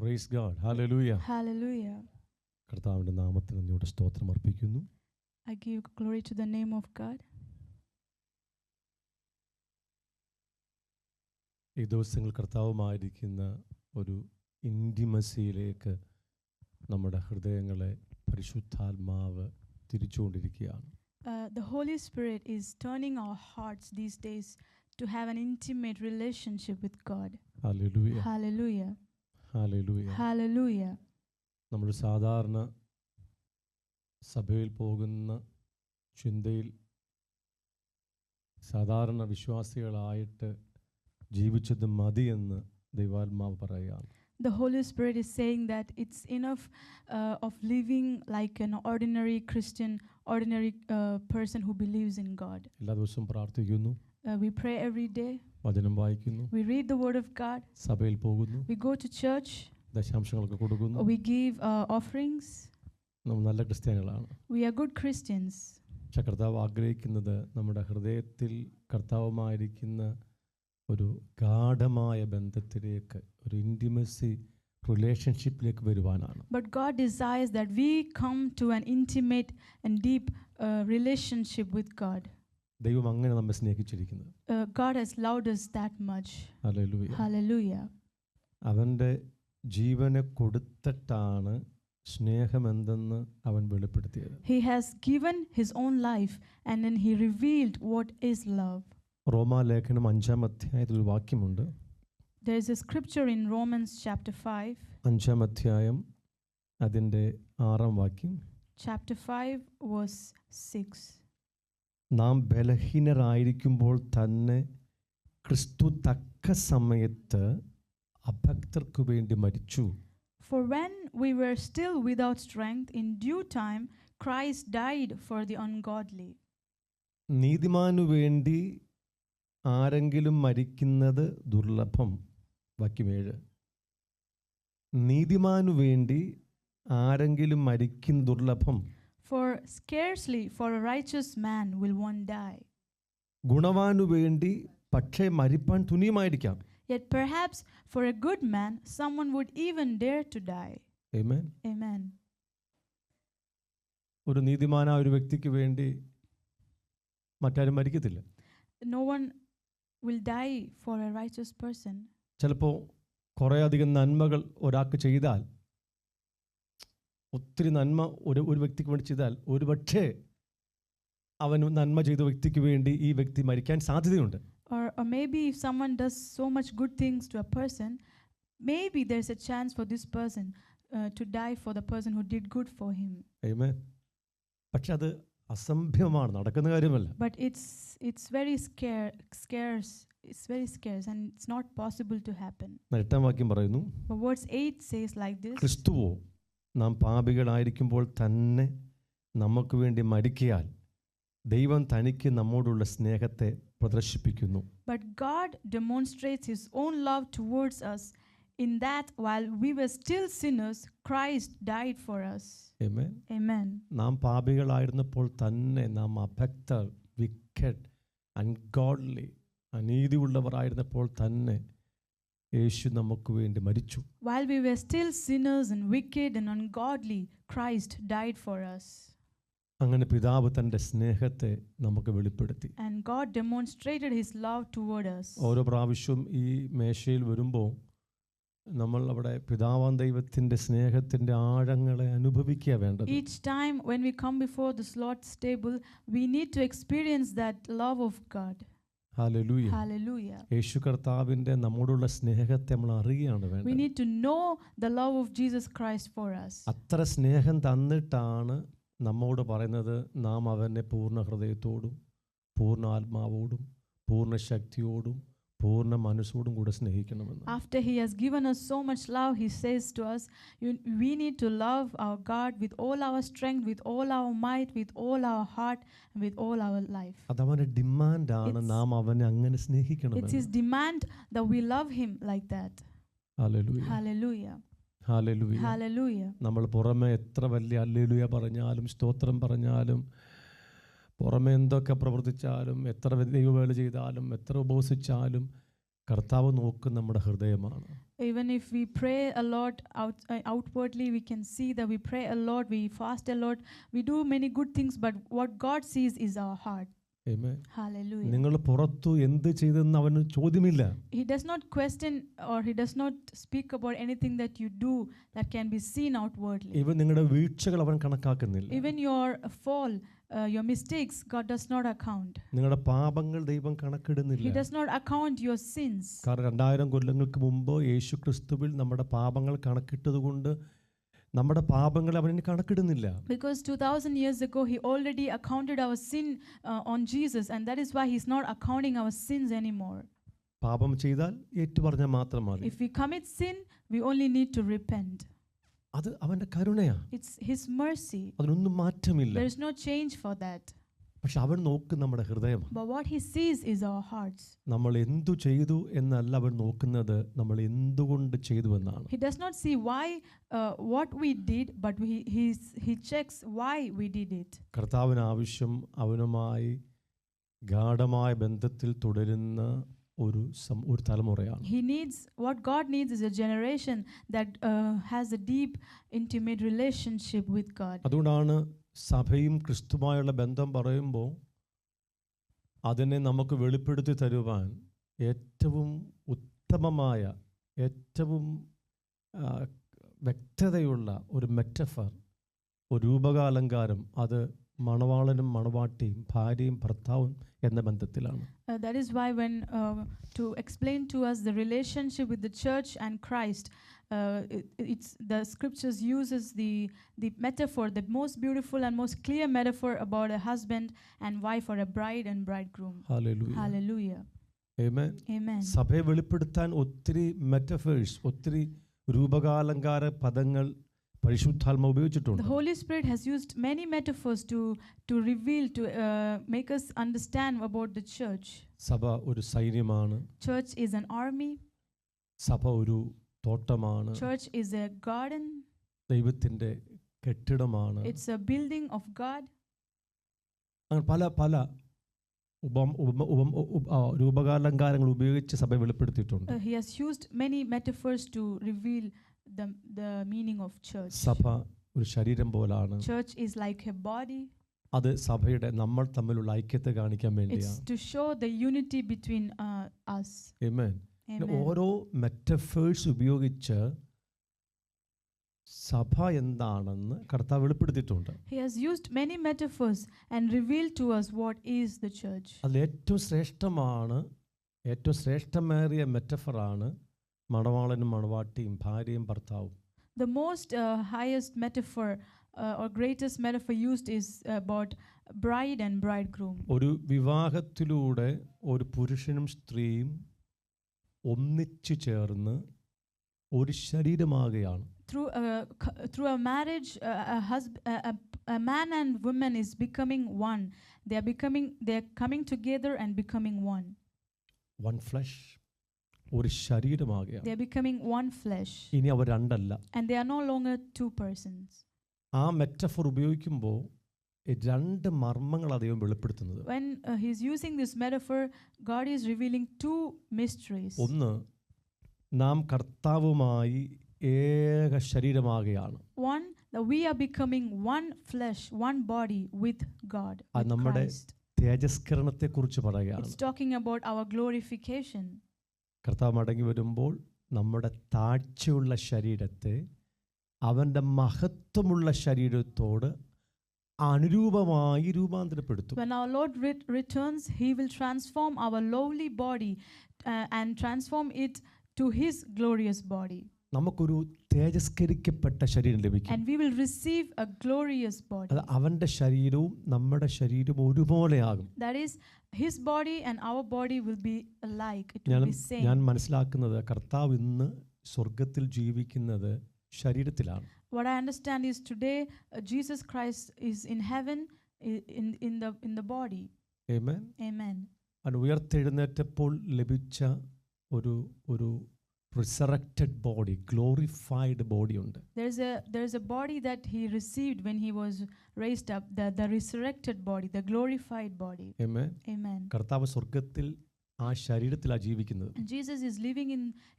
Praise God. Hallelujah. Hallelujah. കർത്താവിൻ്റെ നാമത്തിന് നന്ദിയോടെ സ്തോത്രം അർപ്പിക്കുന്നു. I give glory to the name of God. ഈ ദിവസങ്ങൾ കർത്താവുമായിരിക്കുന്ന ഒരു ഇൻറ്റിമസിയിലേക്ക് നമ്മുടെ ഹൃദയങ്ങളെ പരിശുദ്ധാത്മാവ് തിരിച്ചുകൊണ്ടിരിക്കുകയാണ്. The Holy Spirit is turning our hearts these days to have an intimate relationship with God. Hallelujah. Hallelujah. Hallelujah. Hallelujah. നമ്മൾ സാധാരണ സഭയിൽ പോകുന്ന ചിന്തയിൽ സാധാരണ വിശ്വാസികളായിട്ട് ജീവിച്ചത് മതിയെന്ന് ദൈവാത്മാവ് പറയുകയാണ്. The Holy Spirit is saying that it's enough of living like an ordinary Christian, ordinary person who believes in God. എല്ലാ ദിവസവും പ്രാർത്ഥിക്കുന്നു, We pray every day. വചനം വായിക്കുന്നു, We read the Word of God. സഭയിൽ പോകുന്നു, We go to church. ദശാംശങ്ങളൊക്കെ കൊടുക്കുന്നു. We give offerings. നമ്മൾ നല്ല ക്രിസ്ത്യാനികളാണ്. We are good Christians. പക്ഷെ കർത്താവ് ആഗ്രഹിക്കുന്നത് നമ്മുടെ ഹൃദയത്തിൽ കർത്താവുമായിരിക്കുന്ന ഒരു ഗാഢമായ ബന്ധത്തിലേക്ക്, ഒരു intimacy റിലേഷൻഷിപ്പിലേക്ക് വരുവാനാണ്. But God desires that we come to an intimate and deep relationship with God. ദൈവം അങ്ങനെ നമ്മെ സ്നേഹിച്ചിരിക്കുന്നത്. God has loved us that much. Hallelujah. Hallelujah. അവൻ്റെ ജീവനെ കൊടുത്തിട്ടാണ് സ്നേഹമെന്തെന്ന് അവൻ വെളിപ്പെടുത്തിയത്. He has given his own life and then he revealed what is love. റോമാലേഖനം 5-ാം അധ്യായത്തിൽ ഒരു വാക്യമുണ്ട്. There is a scripture in Romans chapter 5. 5-ാം അധ്യായം അതിൻ്റെ 6-ാം വാക്യം. Chapter 5 verse 6. നാം ബലഹീനരായിരിക്കുമ്പോൾ തന്നെ ക്രിസ്തു തക്ക സമയത്ത് അഭക്തർക്ക് വേണ്ടി മരിച്ചു. For when we were still without strength, in due time Christ died for the ungodly. നീതിമാനു വേണ്ടി ആരെങ്കിലും മരിക്കുന്നത് ദുർലഭം. വാക്യം 7. നീതിമാനു വേണ്ടി ആരെങ്കിലും മരിക്കുന്ന ദുർലഭം. For scarcely for a righteous man will one die. ഗുണവാനു വേണ്ടി പക്ഷേ മരിപ്പാൻ തുനിയുമായിരിക്കാം. Yet perhaps for a good man someone would even dare to die. Amen. Amen. ഒരു നീതിമാനായ ഒരു വ്യക്തിക്ക് വേണ്ടി മറ്റാരും മരിക്കത്തില്ല. No one will die for a righteous person. ചിലപ്പോൾ കുറേയധികം നന്മകൾ ഒരാൾക്ക് ചെയ്താൽ, ഒത്തിരി നന്മ ഒരു വ്യക്തിക്ക് വേണ്ടി ചെയ്താൽ, ഒരുപക്ഷേ അവൻ നന്മ ചെയ്ത വ്യക്തിക്ക് വേണ്ടി ഈ വ്യക്തി മരിക്കാൻ സാധ്യതയുണ്ട്. Or maybe if someone does so much good things to a person, maybe there's a chance for this person to die for the person who did good for him. Amen. പക്ഷെ അത് അസംഭവമാണ്, നടക്കുന്ന കാര്യമല്ല. But it's very scarce. It's very scarce and it's not possible to happen. 8-ാം വാക്യം പറയുന്നു, But verse 8 says like this. ക്രിസ്തുവോ നാം പാപികളായിരിക്കുമ്പോൾ തന്നെ നമുക്ക് വേണ്ടി മരിക്കയാൽ ദൈവം തനിക്ക് നമ്മോടുള്ള സ്നേഹത്തെ പ്രദർശിപ്പിക്കുന്നു. But God demonstrates his own love towards us in that while we were still sinners, Christ died for us. Amen. Amen. നാം പാപികളായിരുന്നപ്പോൾ തന്നെ, നാം അഭക്തർ, വിക്കറ്റ്, അൺഗോഡ്ലി, അനീതിയുള്ളവരായിരുന്നപ്പോൾ തന്നെ യേശു നമുക്ക് വേണ്ടി മരിച്ചു. While we were still sinners and wicked and ungodly, Christ died for us. അങ്ങനെ പിതാവ് തൻ്റെ സ്നേഹത്തെ നമുക്ക് വെളിപ്പെടുത്തി. And God demonstrated his love toward us. ഓരോ പ്രാവശ്യവും ഈ മേശയിൽ വരുമ്പോൾ നമ്മൾ അവിടെ പിതാവാം ദൈവത്തിൻ്റെ സ്നേഹത്തിൻ്റെ ആഴങ്ങളെ അനുഭവിക്കുക വേണ്ടത്. Each time when we come before the Lord's table, we need to experience that love of God. Hallelujah. Hallelujah. യേശു കർത്താവിൻ്റെ നമ്മോടുള്ള സ്നേഹത്തെ നമ്മൾ അറിയുകയാണ് We വേണ്ടത്. need to know the love of Jesus Christ for us. അത്ര സ്നേഹം തന്നിട്ടാണ് നമ്മോട് പറയുന്നത്, നാം അവനെ പൂർണ്ണ ഹൃദയത്തോടും പൂർണ്ണ ആത്മാവോടും പൂർണ്ണ ശക്തിയോടും പൂർണ്ണ മനസ്സോടും കൂടെ സ്നേഹിക്കണമെന്ന്. After he has given us so much love, he says to us, we need to love our God with all our strength, with all our might, with all our heart, and with all our life. അതവൻ്റെ ഡിമാൻഡാണ്, നാം അവനെ അങ്ങനെ സ്നേഹിക്കണമെന്ന്. It's his demand that we love him like that. Hallelujah. Hallelujah. Hallelujah. Hallelujah. നമ്മൾ പുറമെ എത്ര വലിയ hallelujah പറഞ്ഞാലും സ്തോത്രം പറഞ്ഞാലും പുറമെ എന്തൊക്കെ പ്രവർത്തിച്ചാലും എത്ര ദൈവവേല ചെയ്താലും എത്ര ഉപവസിച്ചാലും കർത്താവ് നോക്കുന്ന നമ്മുടെ ഹൃദയമാണ്. Even if we pray a lot outwardly, we can see that we pray a lot, we fast a lot, we do many good things, but what God sees is our heart. Amen. Hallelujah. നിങ്ങൾ പുറത്തു എന്ത് ചെയ്തെന്ന് അവന് ചോദ്യമില്ല. He does not question or he does not speak about anything that you do that can be seen outwardly. ഇവൻ നിങ്ങളുടെ വീഴ്ചകൾ അവൻ കണക്കാക്കുന്നില്ല. Even your fall, your mistakes, God does not account. നിങ്ങളുടെ പാപങ്ങൾ ദൈവം He കണക്കിടുന്നില്ല. does not account your sins. കാരണം 2000 കൊല്ലങ്ങൾക്ക് മുമ്പ് യേശു ക്രിസ്തുവിൽ നമ്മുടെ പാപങ്ങൾ കണക്കിട്ടതുകൊണ്ട് നമ്മുടെ പാപങ്ങൾ അവന് കണക്കിടുന്നില്ല. Because 2000 years ago he already accounted our sin on Jesus, and that is why he's not accounting our sins anymore. പാപം ചെയ്താൽ ഏറ്റുപറഞ്ഞാൽ മാത്രം മതി. If we commit sin, we only need to repent. അത് അവന്റെ കരുണയാണ്. It's his mercy. അതിനൊന്നും മാറ്റമില്ല. There is no change for that. പക്ഷെ അവൻ നോക്കുന്ന നമ്മുടെ ഹൃദയം. But what he sees is our hearts. നമ്മൾ എന്തു ചെയ്തു എന്നല്ല അവൻ നോക്കുന്നത്, നമ്മൾ എന്തുകൊണ്ട് ചെയ്തു എന്നാണ്. He does not see why what we did, but he checks why we did it. കർത്താവിന് ആവശ്യം അവനുമായി ഗാഢമായ ബന്ധത്തിൽ തുടരുന്ന ഒരു തലമുറയാണ്. What God needs is a generation that has a deep intimate relationship with God. അതുകൊണ്ടാണ് സഭയും ക്രിസ്തുമായുള്ള ബന്ധം പറയുമ്പോൾ അതിനെ നമുക്ക് വെളിപ്പെടുത്തി തരുവാൻ ഏറ്റവും ഉത്തമമായ ഏറ്റവും വ്യക്തതയുള്ള ഒരു മെറ്റഫർ, ഒരു രൂപകാലങ്കാരം, അത് മണവാളനും മണവാട്ടിയും ഭാര്യയും ഭർത്താവും എന്ന ബന്ധത്തിലാണ്. That is why when to explain to us the relationship with the church and Christ, it's the scriptures uses the metaphor, the most beautiful and most clear metaphor about a husband and wife, or a bride and bridegroom. Hallelujah. Hallelujah. Amen. Amen. സഭയെ വെളിപ്പെടുത്താൻ ഒത്തിരി metaphors, ഒത്തിരി രൂപകാലങ്കാര പദങ്ങൾ പരിശുദ്ധാത്മാവ് ഉപയോഗിച്ചിട്ടുണ്ട്. The Holy Spirit has used many metaphors to reveal, to make us understand about the church. സഭ ഒരു സൈന്യമാണ്. Church is an army. സഭ ഒരു തോട്ടമാണ്. Church is a garden. ദൈവത്തിന്റെ കെട്ടിടമാണ്. It's a building of God. അങ്ങനെ പല പല രൂപകാലങ്കാരങ്ങൾ ഉപയോഗിച്ച് സഭ വെളിപ്പെടുത്തിയിട്ടുണ്ട്. He has used many metaphors to reveal the meaning of church. സഭ ഒരു ശരീരം പോലാണ്. Church is like a body. അത് സഭയുടെ നമ്മൾ തമ്മിലുള്ള ഐക്യത്തെ കാണിക്കാൻ It's വേണ്ടിയാണ്. to show the unity between us. Amen. Amen. ഓരോ മെറ്റഫേഴ്സ് ഉപയോഗിച്ച് സഭ എന്താണെന്ന് കർത്താവ് വെളിപ്പെടുത്തിയിട്ടുണ്ട്. He has used many metaphors and revealed to us what is the church. അതിൽ ഏറ്റവും ശ്രേഷ്ഠമേറിയ മെറ്റഫറാണ് മണവാളനും മണവാട്ടിയും ഭാര്യയും ഭർത്താവും. The most highest metaphor or greatest metaphor used is about bride and bridegroom. ഒരു വിവാഹത്തിലൂടെ ഒരു പുരുഷനും സ്ത്രീയും ഒന്നിച്ചു ചേർന്ന് ഒരു ശരീരമാകുകയാണ്. Through a marriage, a man and woman is becoming one. They are coming together and becoming one. One flesh. ഒരു ശരീരമാകുകയാണ്. They are becoming one flesh. ഇനി അവർ രണ്ടല്ല. And they are no longer two persons. ആ metaphor ഉപയോഗിക്കുമ്പോൾ രണ്ട് മർമ്മങ്ങൾ ദൈവം വെളിപ്പെടുത്തുന്നത്. When he is using this metaphor, God is revealing two mysteries. ഒന്ന്, നാം കർത്താവുമായി ഏക ശരീരമാകുകയാണ്. One, that we are becoming one flesh, one body with God, with നമ്മുടെ Christ. തേജസ്കരണത്തെക്കുറിച്ച് പറയുകയാണ്. It's talking about our glorification. കർത്താവ് മടങ്ങി വരുമ്പോൾ നമ്മുടെ താഴ്ചയുള്ള ശരീരത്തെ അവൻ്റെ മഹത്വമുള്ള ശരീരത്തോട് അനുരൂപമായി രൂപാന്തരപ്പെടുത്തും. When our Lord returns, he will transform our lowly body and transform it to his glorious body. നമുക്കൊരു തേജസ്കരിക്കപ്പെട്ട ശരീരം ലഭിക്കും. And we will receive a glorious body. അത് അവൻ്റെ ശരീരവും നമ്മുടെ ശരീരവും ഒരുപോലെയാകും. That is, his body and our body will be alike. It will be same. ഞാൻ മനസ്സിലാക്കുന്നത് കർത്താവ് ഇന്ന് സ്വർഗത്തിൽ ജീവിക്കുന്നത് ശരീരത്തിലാണ്. What I understand is today Jesus Christ is in heaven in the body. Amen. Amen. അവൻ ഉയർത്തെഴുന്നേറ്റപ്പോൾ ലഭിച്ച ഒരു resurrected body, glorified body ഉണ്ട്. There's a body that he received when he was raised up, the resurrected body, the glorified body. Amen. Amen. കർത്താവ് സ്വർഗ്ഗത്തിൽ ആ ശരീരത്തിലാണ് ജീവിക്കുന്നത്. And Jesus is living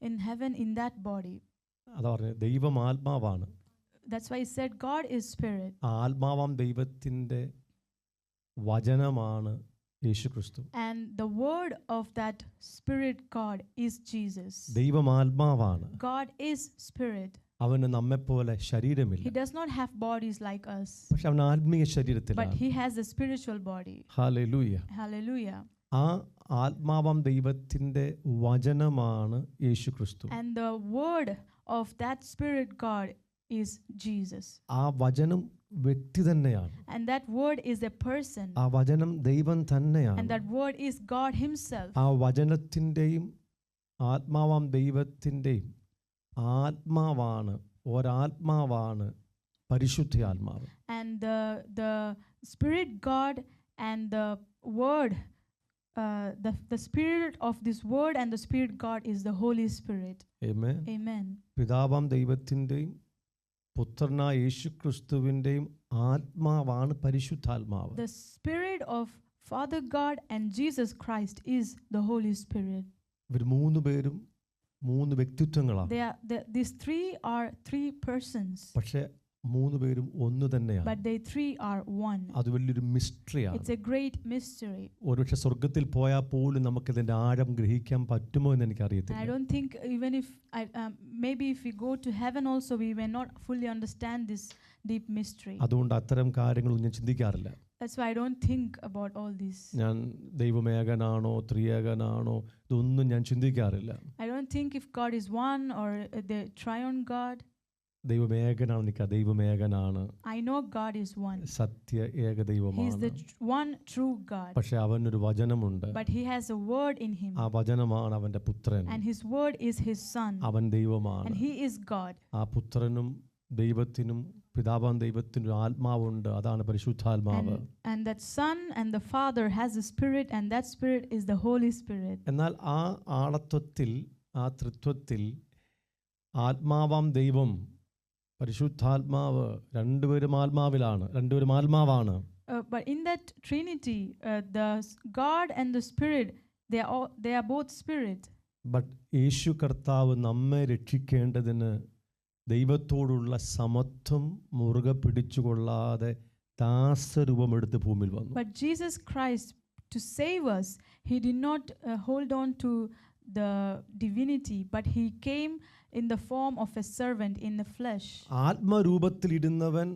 in heaven in that body. അതാ പറഞ്ഞത്, ദൈവം ആത്മാവാണ്. That's why he said God is spirit. ആ ആത്മാവാം ദൈവത്തിൻ്റെ വചനമാണ് യേശുക്രിസ്തു. And the word of that spirit God is Jesus. ദൈവം ആത്മാവാണ്. God is spirit. അവന് നമ്മെപ്പോലെ He ശരീരമില്ല, does not have bodies like us, പക്ഷെ അവൻ ആത്മീയ but ശരീരത്തിലാണ്. he has a spiritual body. Hallelujah. Hallelujah. ആ ആത്മാവാം ദൈവത്തിൻ്റെ വചനമാണ് യേശുക്രിസ്തു. And the word of that spirit God is Jesus. ആ വചനം വ്യക്തി തന്നെയാണ്. And that word is a person. ആ വചനം ദൈവം തന്നെയാണ്. And that word is God himself. ആ വചനത്തിൻ്റെയും ആത്മാവാം ദൈവത്തിൻ്റെയും ആത്മാവാണ്, ഒരാത്മാവാണ് പരിശുദ്ധ ആത്മാവ്. And the spirit God and the word, the spirit of this word and the spirit God is the Holy Spirit. Amen. Amen. പിതാവാം ദൈവത്തിൻ്റെയും പുത്രനായ യേശുക്രിസ്തുവിൻ്റെയും ആത്മാവാണ് പരിശുദ്ധാത്മാവ്. The spirit of Father God and Jesus Christ is the Holy Spirit. ഇവർ മൂന്ന് പേരും മൂന്ന് വ്യക്തിത്വങ്ങളാണ്. These three are three persons, പക്ഷെ മൂന്ന് പേരും ഒന്ന് തന്നെയാണ്. but they three are one. അത് വലിയൊരു മിസ്റ്ററിയാണ്. It's a great mystery. ഒരുപക്ഷെ സ്വർഗത്തിൽ പോയാൽ പോലും നമുക്കിതിൻ്റെ ആഴം ഗ്രഹിക്കാൻ പറ്റുമോ എന്ന് I എനിക്കറിയത്തില്ല. don't think even if maybe if we go to heaven also we may not fully understand this deep mystery. അതുകൊണ്ട് അത്തരം കാര്യങ്ങളൊന്നും ഞാൻ ചിന്തിക്കാറില്ല. That's why I don't think about all this. ഞാൻ ദൈവമേകനാണോ ത്രിയേകനാണോ ഇതൊന്നും ഞാൻ ചിന്തിക്കാറില്ല. I don't think if God is one or the triune God. ദൈവമേകനാണ് നിൽക്കുക, ദൈവമേകനാണ്, I know God is one. സത്യ ഏക He is ദൈവമാണ്. the one true God. പക്ഷെ അവനൊരു വചനമുണ്ട്. But he has a word in him. ആ വചനമാണ് അവൻ്റെ പുത്രൻ. And his word is his son. അവൻ ദൈവമാണ്. And he is God. ആ പുത്രനും ദൈവത്തിനും പിതാവാം ദൈവത്തിനും ഒരു ആത്മാവുണ്ട്, അതാണ് പരിശുദ്ധാത്മാവ്. And that son and the father has a spirit, and that spirit is the Holy Spirit. എന്നാൽ ആ ആളത്വത്തിൽ, ആ തൃത്വത്തിൽ ആത്മാവാം ദൈവം പരിശുദ്ധാത്മാവ് രണ്ടുപേരും ആത്മാവിലാണ്, രണ്ടുപേരും ആത്മാവാണ്. But in that Trinity, God and the Spirit, they are both spirit. But Yesu കർത്താവ് നമ്മെ രക്ഷിക്കേണ്ടതിന് ദൈവത്തോടുള്ള സമത്വം മുറുകെ പിടിച്ചുകൊള്ളാതെ ദാസരൂപമെടുത്ത് ഭൂമിയിൽ വന്നു. But Jesus Christ, to save us, he did not hold on to the divinity, but he came in the form of a servant in the flesh. ആത്മരൂപത്തിൽ ഇരുന്നവൻ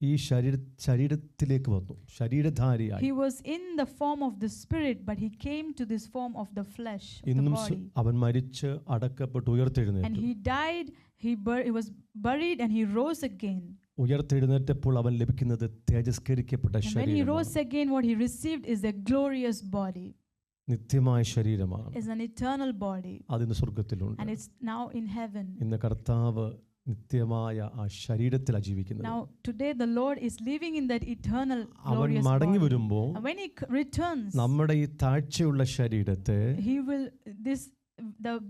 ഈ ശരീരത്തിലേക്ക് വന്നു, ശരീരധാരിയായി. He was in the form of the spirit, but he came to this form of the flesh, of the ഇന്നും body. അവൻ മരിച്ച് അടക്കപ്പെട്ട് And ഉയർത്തെഴുന്നേറ്റു. he died, he was buried, and he rose again. ഉയർത്തെഴുന്നേറ്റപ്പോൾ അവൻ ലഭിക്കുന്നത് തേജസ്കരിക്കപ്പെട്ട And when he rose ശരീരമാണ്, again, what he received is a glorious body. നിത്യമായ ശരീരമാണ്. Is an eternal body, അതിന് സ്വർഗത്തിലുണ്ട്. and it's now in heaven. ഇന്ന് കർത്താവ് നിത്യമായ ആ ശരീരത്തിലാണ് ജീവിക്കുന്നത്. Now today the Lord is living in that eternal അവൻ glorious മടങ്ങി body. വരുമ്പോൾ And when he returns, നമ്മുടെ ഈ താഴ്ചയുള്ള ശരീരത്തെ he will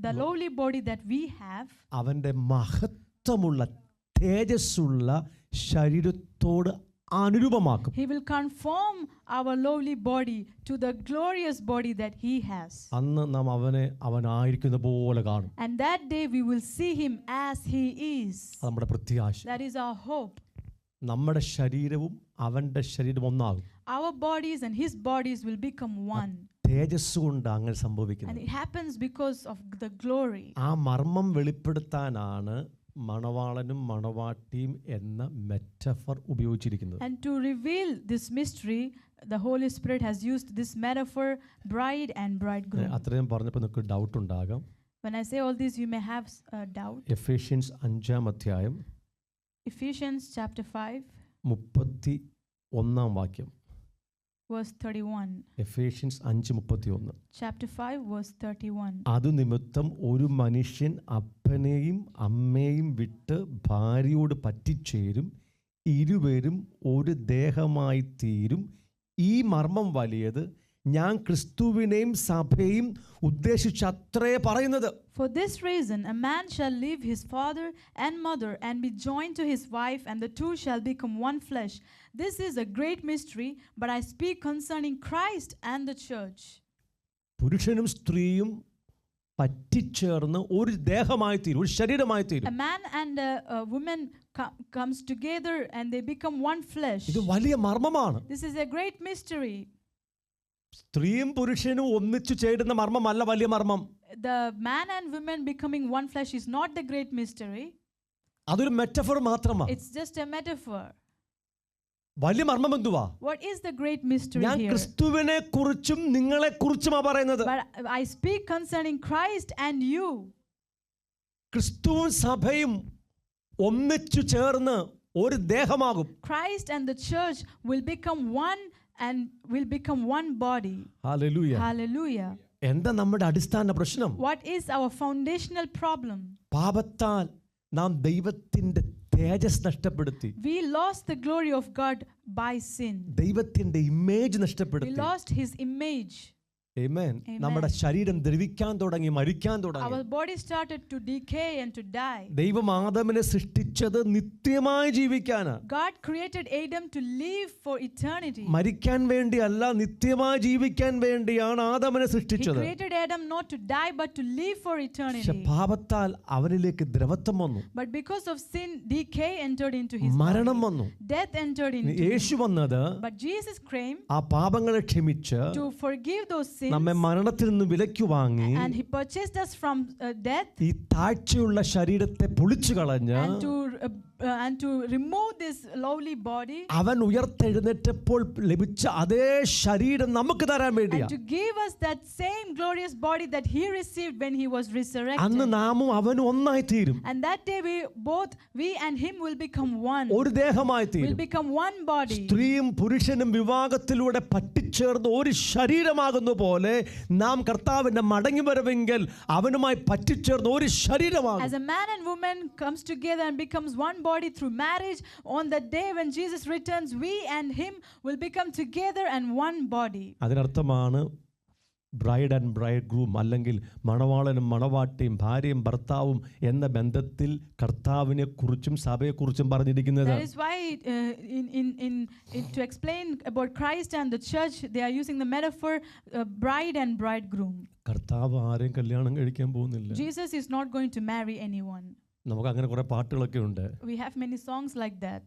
the lowly body that we have, അവൻ്റെ മഹത്വമുള്ള തേജസ്സുള്ള ശരീരത്തോട് അനുരൂപമാക്കും. he will conform our lowly body to the glorious body that he has. അന്ന് നാം അവനെ അവനായിരിക്കുന്ന പോലെ കാണും. And that day we will see him as he is. അത് നമ്മുടെ പ്രത്യാശ. That is our hope. നമ്മുടെ ശരീരവും അവൻ്റെ ശരീരവും ഒന്നാകും. Our bodies and his bodies will become one. തേജസ് കൊണ്ട് അങ്ങനെ And സംഭവിക്കുന്നത്. it happens because of the glory. ആ മർമ്മം വെളിപ്പെടുത്താനാണ് മണവാളനും മണവാട്ടിയും എന്ന മെറ്റഫർ ഉപയോഗിച്ചിരിക്കുന്നത്. And to reveal this mystery, the Holy Spirit has used this metaphor, bride and bridegroom. അത്രയും പറഞ്ഞപ്പോൾ നിങ്ങൾക്ക് ഡൗട്ട് ഉണ്ടാകാം. When I say all this, you may have doubt. Ephesians 5-ാം അധ്യായം Ephesians chapter 5, 31-ാം വാക്യം. verse 31. എഫേഷ്യൻസ് 5:31. Chapter 5, verse 31. അതു നിമിത്തം ഒരു മനുഷ്യൻ അപ്പനെയും അമ്മയെയും വിട്ട് ഭാര്യയോട് പറ്റിച്ചേരും, ഇരുവരും ഒരു ദേഹമായി തീരും. ഈ മർമ്മം വലിയത്. ഞാൻ ക്രിസ്തുവിനെയും സഭയും ഉദ്ദേശിച്ചത്രേ പറയുന്നത്. For this reason, a man shall leave his father and mother and be joined to his wife, and the two shall become one flesh. This is a great mystery, but I speak concerning Christ and the church. പുരുഷനും സ്ത്രീയും പറ്റിച്ചേർന്ന് ഒരു ദേഹമായി തീരും, ഒരു ശരീരമായി A തീരും. man and a woman comes together and they become one flesh. ഇത് വലിയ മർമ്മമാണ്. This is a great mystery. സ്ത്രീയും പുരുഷനും ഒന്നിച്ചു ചേരുന്ന മർമ്മമല്ല വലിയ മർമ്മം. The man and woman becoming one flesh is not the great mystery. അതൊരു മെറ്റഫർ മാത്രമാണ്. It's just a metaphor. വലിയ മർമ്മം എന്തുവാ? What is the great mystery ഞാൻ here? ക്രിസ്തുവിനെ കുറിച്ചും നിങ്ങളെ കുറിച്ചുമാ പറയുന്നത്. But I speak concerning Christ and you. ക്രിസ്തുവും സഭയും ഒന്നിച്ചു ചേർന്ന് ഒരു ദേഹമാകും. Christ and the church will become one and will become one body. Hallelujah. Hallelujah. എന്താ നമ്മുടെ അടിസ്ഥാന പ്രശ്നം? What is our foundational problem? പാപത്താൽ നാം ദൈവത്തിന്റെ തേജസ് നഷ്ടപ്പെടുത്തി. We lost the glory of God by sin. ദൈവത്തിന്റെ ഇമേജ് We നഷ്ടപ്പെടുത്തി. lost His image. ആമേൻ. Amen. നമ്മുടെ ശരീരം ദ്രവിക്കാൻ തുടങ്ങി, മരിക്കാൻ Our തുടങ്ങി. body started to decay and to die. ദൈവം ആദമിനെ സൃഷ്ടിച്ചത് നിത്യമായി ജീവിക്കാനാണ്. God created Adam to live for eternity. മരിക്കാൻ വേണ്ടിയല്ല, നിത്യമായി ജീവിക്കാൻ വേണ്ടിയാണ് ആദമിനെ He സൃഷ്ടിച്ചത്. created Adam not to die but to live for പക്ഷെ eternity. പാപത്താൽ അവനിലേക്ക് ദ്രവത്വം വന്നു, But because of sin, decay entered into his മരണം body. വന്നു. Death entered into him. യേശു വന്നത് But Jesus came ആ പാപങ്ങളെ ക്ഷമിച്ച് to forgive those sins, നമ്മെ മരണത്തിൽ നിന്ന് വിലയ്ക്ക് വാങ്ങി and He purchased us from death, ഈ താഴ്ചയുള്ള ശരീരത്തെ പൊളിച്ചു കളഞ്ഞ് and to remove this lowly body, അവൻ ഉയർത്തെഴുന്നേറ്റപ്പോൾ ലഭിച്ച അതേ ശരീരം നമുക്ക് തരാൻ വേണ്ടിയാ. and to give us that same glorious body that He received when He was അന്ന് resurrected. നാമും അവനും ഒന്നായി തീരും, And that day we and Him will become one. ഒരു ദേഹമായി Will തീരും. become one body. സ്ത്രീയും പുരുഷനും വിവാഹത്തിലൂടെ പറ്റിച്ചേർന്ന് ഒരു ശരീരമാകുന്ന പോലെ നാം കർത്താവിന്റെ മടങ്ങി വരവെങ്കിൽ അവനുമായി പറ്റിച്ചേർന്ന് ഒരു ശരീരമാകും. As a man and woman comes together and becomes one body through marriage, on the day when Jesus returns, we and Him will become together and one body. അതിനർത്ഥമാണ് ബ്രൈഡ് ആൻഡ് ബ്രൈഡ് ഗ്രൂം, അല്ലെങ്കിൽ മണവാളനും മണവാട്ടിയും ഭാര്യയും ഭർത്താവും എന്ന ബന്ധത്തിൽ കർത്താവിനെ കുറിച്ചും സഭയെക്കുറിച്ചും പറഞ്ഞിരിക്കുന്നത്. That is why to explain about Christ and the church, they are using the metaphor bride and bridegroom. കർത്താവ് ആരെയും കല്യാണം കഴിക്കാൻ പോകുന്നില്ല. Jesus is not going to marry anyone. നമുക്ക് അങ്ങനെ കുറെ പാട്ടുകളൊക്കെ ഉണ്ട്. We have many songs like that.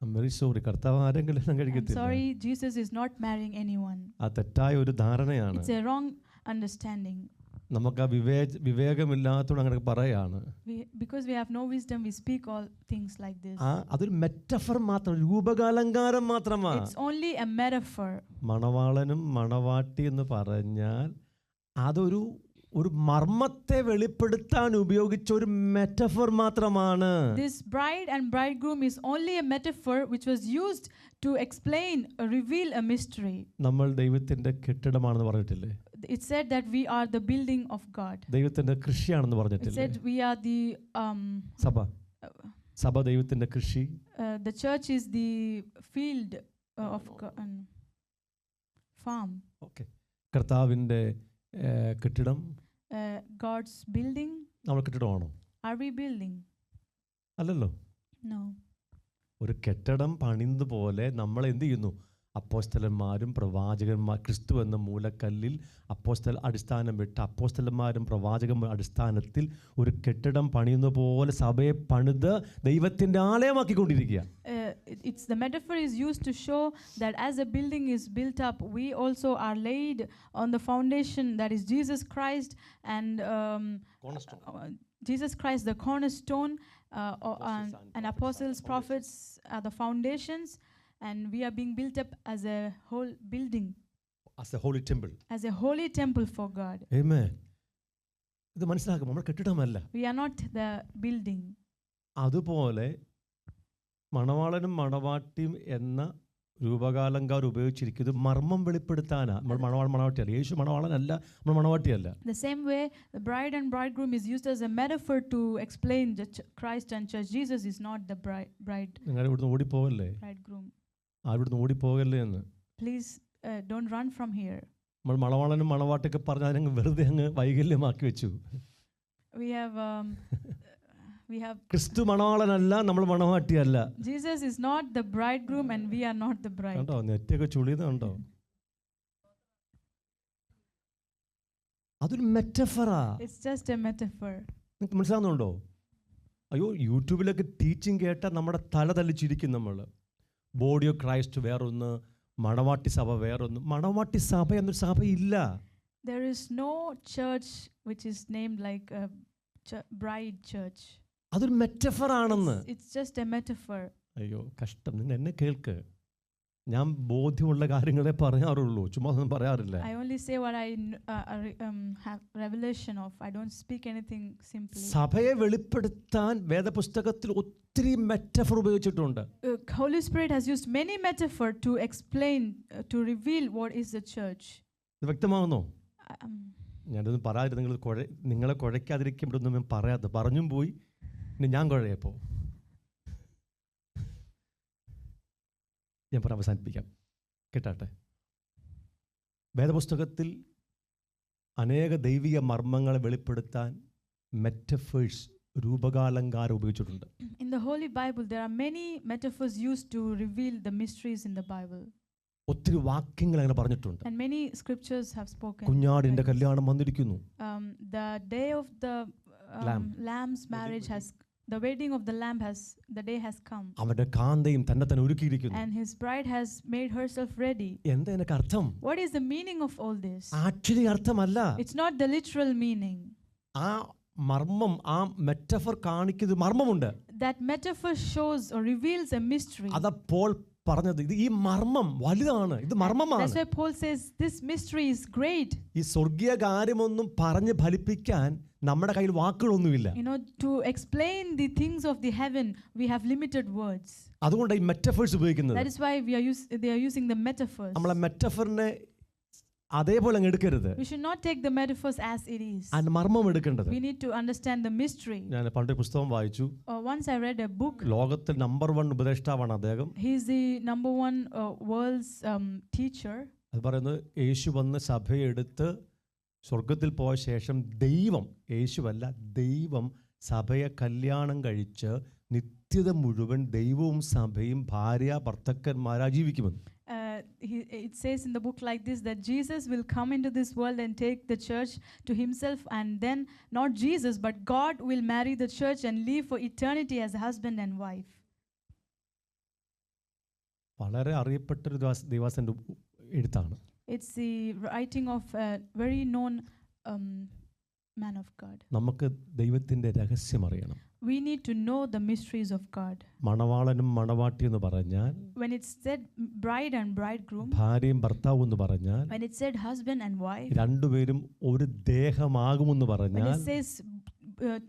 I'm very sorry, കർത്താവ് ആരെയും കല്യാണം I'm കഴിക്കത്തില്ല. sorry, Jesus is not marrying anyone. ആ തെറ്റായ ഒരു ധാരണയാണ്. It's a wrong understanding. നമുക്ക് ആ വിവേകമില്ലാത്തതുകൊണ്ട് അങ്ങനെ പറയാണ്. Because we have no wisdom, we speak all things like this. അതൊരു മെറ്റഫർ മാത്രം, രൂപകാലങ്കാരം മാത്രമാണ്. It's only a metaphor. മണവാളനും മണവാട്ടി എന്ന് പറഞ്ഞാൽ അതൊരു മർമ്മത്തെ വെളിപ്പെടുത്താൻ ഉപയോഗിച്ച ഒരു മെറ്റഫർ മാത്രമാണ്. This bride and bridegroom is only a metaphor which was used to explain or reveal a mystery. നമ്മൾ ദൈവത്തിന്റെ കെട്ടിടമാണെന്ന് പറഞ്ഞിട്ടില്ലേ? It said that we are the building of God. ദൈവത്തിന്റെ കൃഷിയാണെന്ന് It പറഞ്ഞിട്ടില്ലേ? said we are the സഭ ദൈവത്തിന്റെ കൃഷി. the church is the field of farm. Okay, കർത്താവിന്റെ കെട്ടിടം, God's building. നമ്മൾ കെട്ടിടമാണോ? Are we building? അല്ലല്ലോ. No. ഒരു കെട്ടിടം പണിത് പോലെ നമ്മൾ എന്ത് ചെയ്യുന്നു? അപ്പോസ്തലന്മാരും പ്രവാചകന്മാർ, ക്രിസ്തു എന്ന മൂലക്കല്ലിൽ അടിസ്ഥാനം വിട്ട് അപ്പോസ്തലന്മാരും പ്രവാചകന്മാരും അടിസ്ഥാനത്തിൽ ഒരു കെട്ടിടം പണിയുന്ന പോലെ സഭയെ പണിത് ദൈവത്തിന്റെ ആലയമാക്കിക്കൊണ്ടിരിക്കുക. It's the metaphor is used to show that as a building is built up, we also are laid on the foundation that is Jesus Christ and Jesus Christ, the cornerstone, and apostles, prophets are the foundations, and we are being built up as a whole building, as a holy temple, as a holy temple for God. Amen. ഇത് മനസ്സിലാക്കും, നമ്മൾ കെട്ടിടമല്ല. We are not the building. അതുപോലെ മണവാളനും മണവാട്ടിയും എന്ന രൂപകാലങ്കാരം ഉപയോഗിച്ചിരിക്കുന്നത് മർമ്മം വെളിപ്പെടുത്താനാ. നമ്മൾ മണവാട്ടിയല്ല, യേശു മണവാളനല്ല, നമ്മൾ മണവാട്ടിയല്ല. The same way the bride and bridegroom is used as a metaphor to explain the Christ and church. Jesus is not the bride. നിങ്ങൾ ഇവിടുന്ന് ഓടിപ്പോകല്ലേ? Bridegroom. ഇവിടുന്ന് ഓടിപ്പോകല്ലേ എന്ന്. Please don't run from here. നമ്മൾ മണവാളനും മണവാട്ടിയൊക്കെ പറഞ്ഞാൽ അതിനെ വെറുതെ അങ്ങ് വൈകല്യമാക്കി വെച്ചു. We have ക്രിസ്തു മണവാളനല്ല, നമ്മൾ മണവാട്ടിയല്ല. Jesus is not the bridegroom and we are not the bride. കണ്ടോ, നെറ്റൊക്കെ ചുളിയുന്നുണ്ടോ? അതൊരു മെറ്റഫറാ. It's just a metaphor. നിങ്ങൾക്ക് മനസ്സിലാവുന്നുണ്ടോ? അയ്യോ, യൂട്യൂബിലൊക്കെ ടീച്ചിങ് കേട്ടാൽ നമ്മുടെ തല തല്ലിച്ചിരിക്കും നമ്മൾ. ബോഡി ഓഫ് ക്രൈസ്റ്റ് വേറൊന്ന്, മണവാട്ടി സഭ വേറൊന്ന്. മണവാട്ടി സഭ എന്നൊരു സഭയില്ല. There is no church which is named like a bride church. അതൊരു മെറ്റഫറാണെന്ന്. It's just a metaphor. അയ്യോ കഷ്ടം. നിങ്ങൾ എന്നെ കേൾക്ക്. ഞാൻ ബോധ്യമുള്ള കാര്യങ്ങളെ പറയാറുള്ളൂ, ചുമ്മാ ഒന്നും പറയാറില്ല. I only say what I have revelation of. I don't speak anything simply. സഭയെ വെളിപ്പെടുത്താൻ വേദപുസ്തകത്തിൽ ഒത്തിരി മെറ്റഫർ ഉപയോഗിച്ചിട്ടുണ്ട്. Holy Spirit has used many metaphor to explain, to reveal what is the church. ഇത് വ്യക്തമാകുന്നോ? ഞാനൊന്നും പറയാതെ നിങ്ങളെ കുഴയ്ക്കാതിരിക്കുമ്പോഴൊന്നും ഞാൻ പറയാതെ പറഞ്ഞും പോയി. ഇനി ഞാൻ കുഴയപ്പോൾ ഞാൻ അവസാനിപ്പിക്കാം, കേട്ടാട്ടെ. വേദപുസ്തകത്തിൽ അനേക ദൈവിക മർമ്മങ്ങളെ വെളിപ്പെടുത്താൻ മെറ്റഫേഴ്സ്, രൂപകാലങ്കാരം ഉപയോഗിച്ചിട്ടുണ്ട്. In the Holy Bible there are many metaphors used to reveal the mysteries in the Bible. ഒത്തിരി വാക്യങ്ങൾ അങ്ങനെ പറഞ്ഞിട്ടുണ്ട്. And many scriptures have spoken. കുഞ്ഞാടിന്റെ കല്യാണം വന്നിരിക്കുന്നു. The day of the lamb's marriage has, the wedding of the lamb has, the day has come. അവന്റെ കാന്തയും തന്നെ തന്നെ ഒരുക്കിയിരിക്കുന്നു. And his bride has made herself ready. എന്താ ഇതിന്റെ അർത്ഥം? What is the meaning of all this? Actually അർത്ഥമല്ല. It's not the literal meaning. ആ മർമ്മം, ആ മെറ്റഫർ കാണിക്കുന്നത് മർമ്മമുണ്ട്. That metaphor shows or reveals a mystery. അതാ പോൾ പറഞ്ഞത്. ഇത് ഈ മർമ്മം വലുതാണ്, ഇത് മർമ്മമാണ്. That's why Paul says this mystery is great. ഈ സ്വർഗീയ കാര്യമൊന്നും പറഞ്ഞ് ഫലിപ്പിക്കാൻ നമ്മുടെ കയ്യിൽ വാക്കുകളൊന്നുമില്ല. You know, to explain the things of the heaven we have limited words. അതുകൊണ്ടാണ് ഈ മെറ്റഫേഴ്സ് ഉപയോഗിക്കുന്നത്. That is why they are using the metaphors. നമ്മളെ മെറ്റഫറിനെ അതേപോലെ അങ്ങ് എടുക്കരുത്. We should not take the metaphors as it is. അതിന്റെ മർമ്മം എടുക്കേണ്ടത്. We need to understand the mystery. ഞാൻ പണ്ട് പുസ്തകം വായിച്ചു. Once I read a book. ലോകത്തിൽ നമ്പർ 1 ഉപദേഷ്ടാവാണ് അദ്ദേഹം. He is the number 1 world's teacher. അത് പറയുന്നത് യേശു വന്ന് സഭയെ എടുത്ത് സ്വർഗത്തിൽ പോയ ശേഷം ദൈവം, യേശുവല്ല ദൈവം സഭയെ കല്യാണം കഴിച്ച് നിത്യത മുഴുവൻ ദൈവവും സഭയും ഭാര്യ ഭർത്തക്കന്മാരാ ജീവിക്കുമെന്ന്. It says in the book like this, that Jesus will come into this world and take the church to himself, and then not Jesus but God will marry the church and live for eternity as a husband and wife. വളരെ അറിയപ്പെട്ടൊരു ദേവാസന്റെ എഴുത്താണ്. It's the writing of a very known man of God. നമുക്ക് ദൈവത്തിന്റെ രഹസ്യം അറിയണം. We need to know the mysteries of God. മണവാളനും മണവാട്ടി എന്ന് പറഞ്ഞാൽ, when it said bride and bridegroom, ഭാര്യയും ഭർത്താവും എന്ന് പറഞ്ഞാൽ, when it said husband and wife, രണ്ടുപേരും ഒരു ദേഹമാകുമെന്ന് പറഞ്ഞാൽ, when it says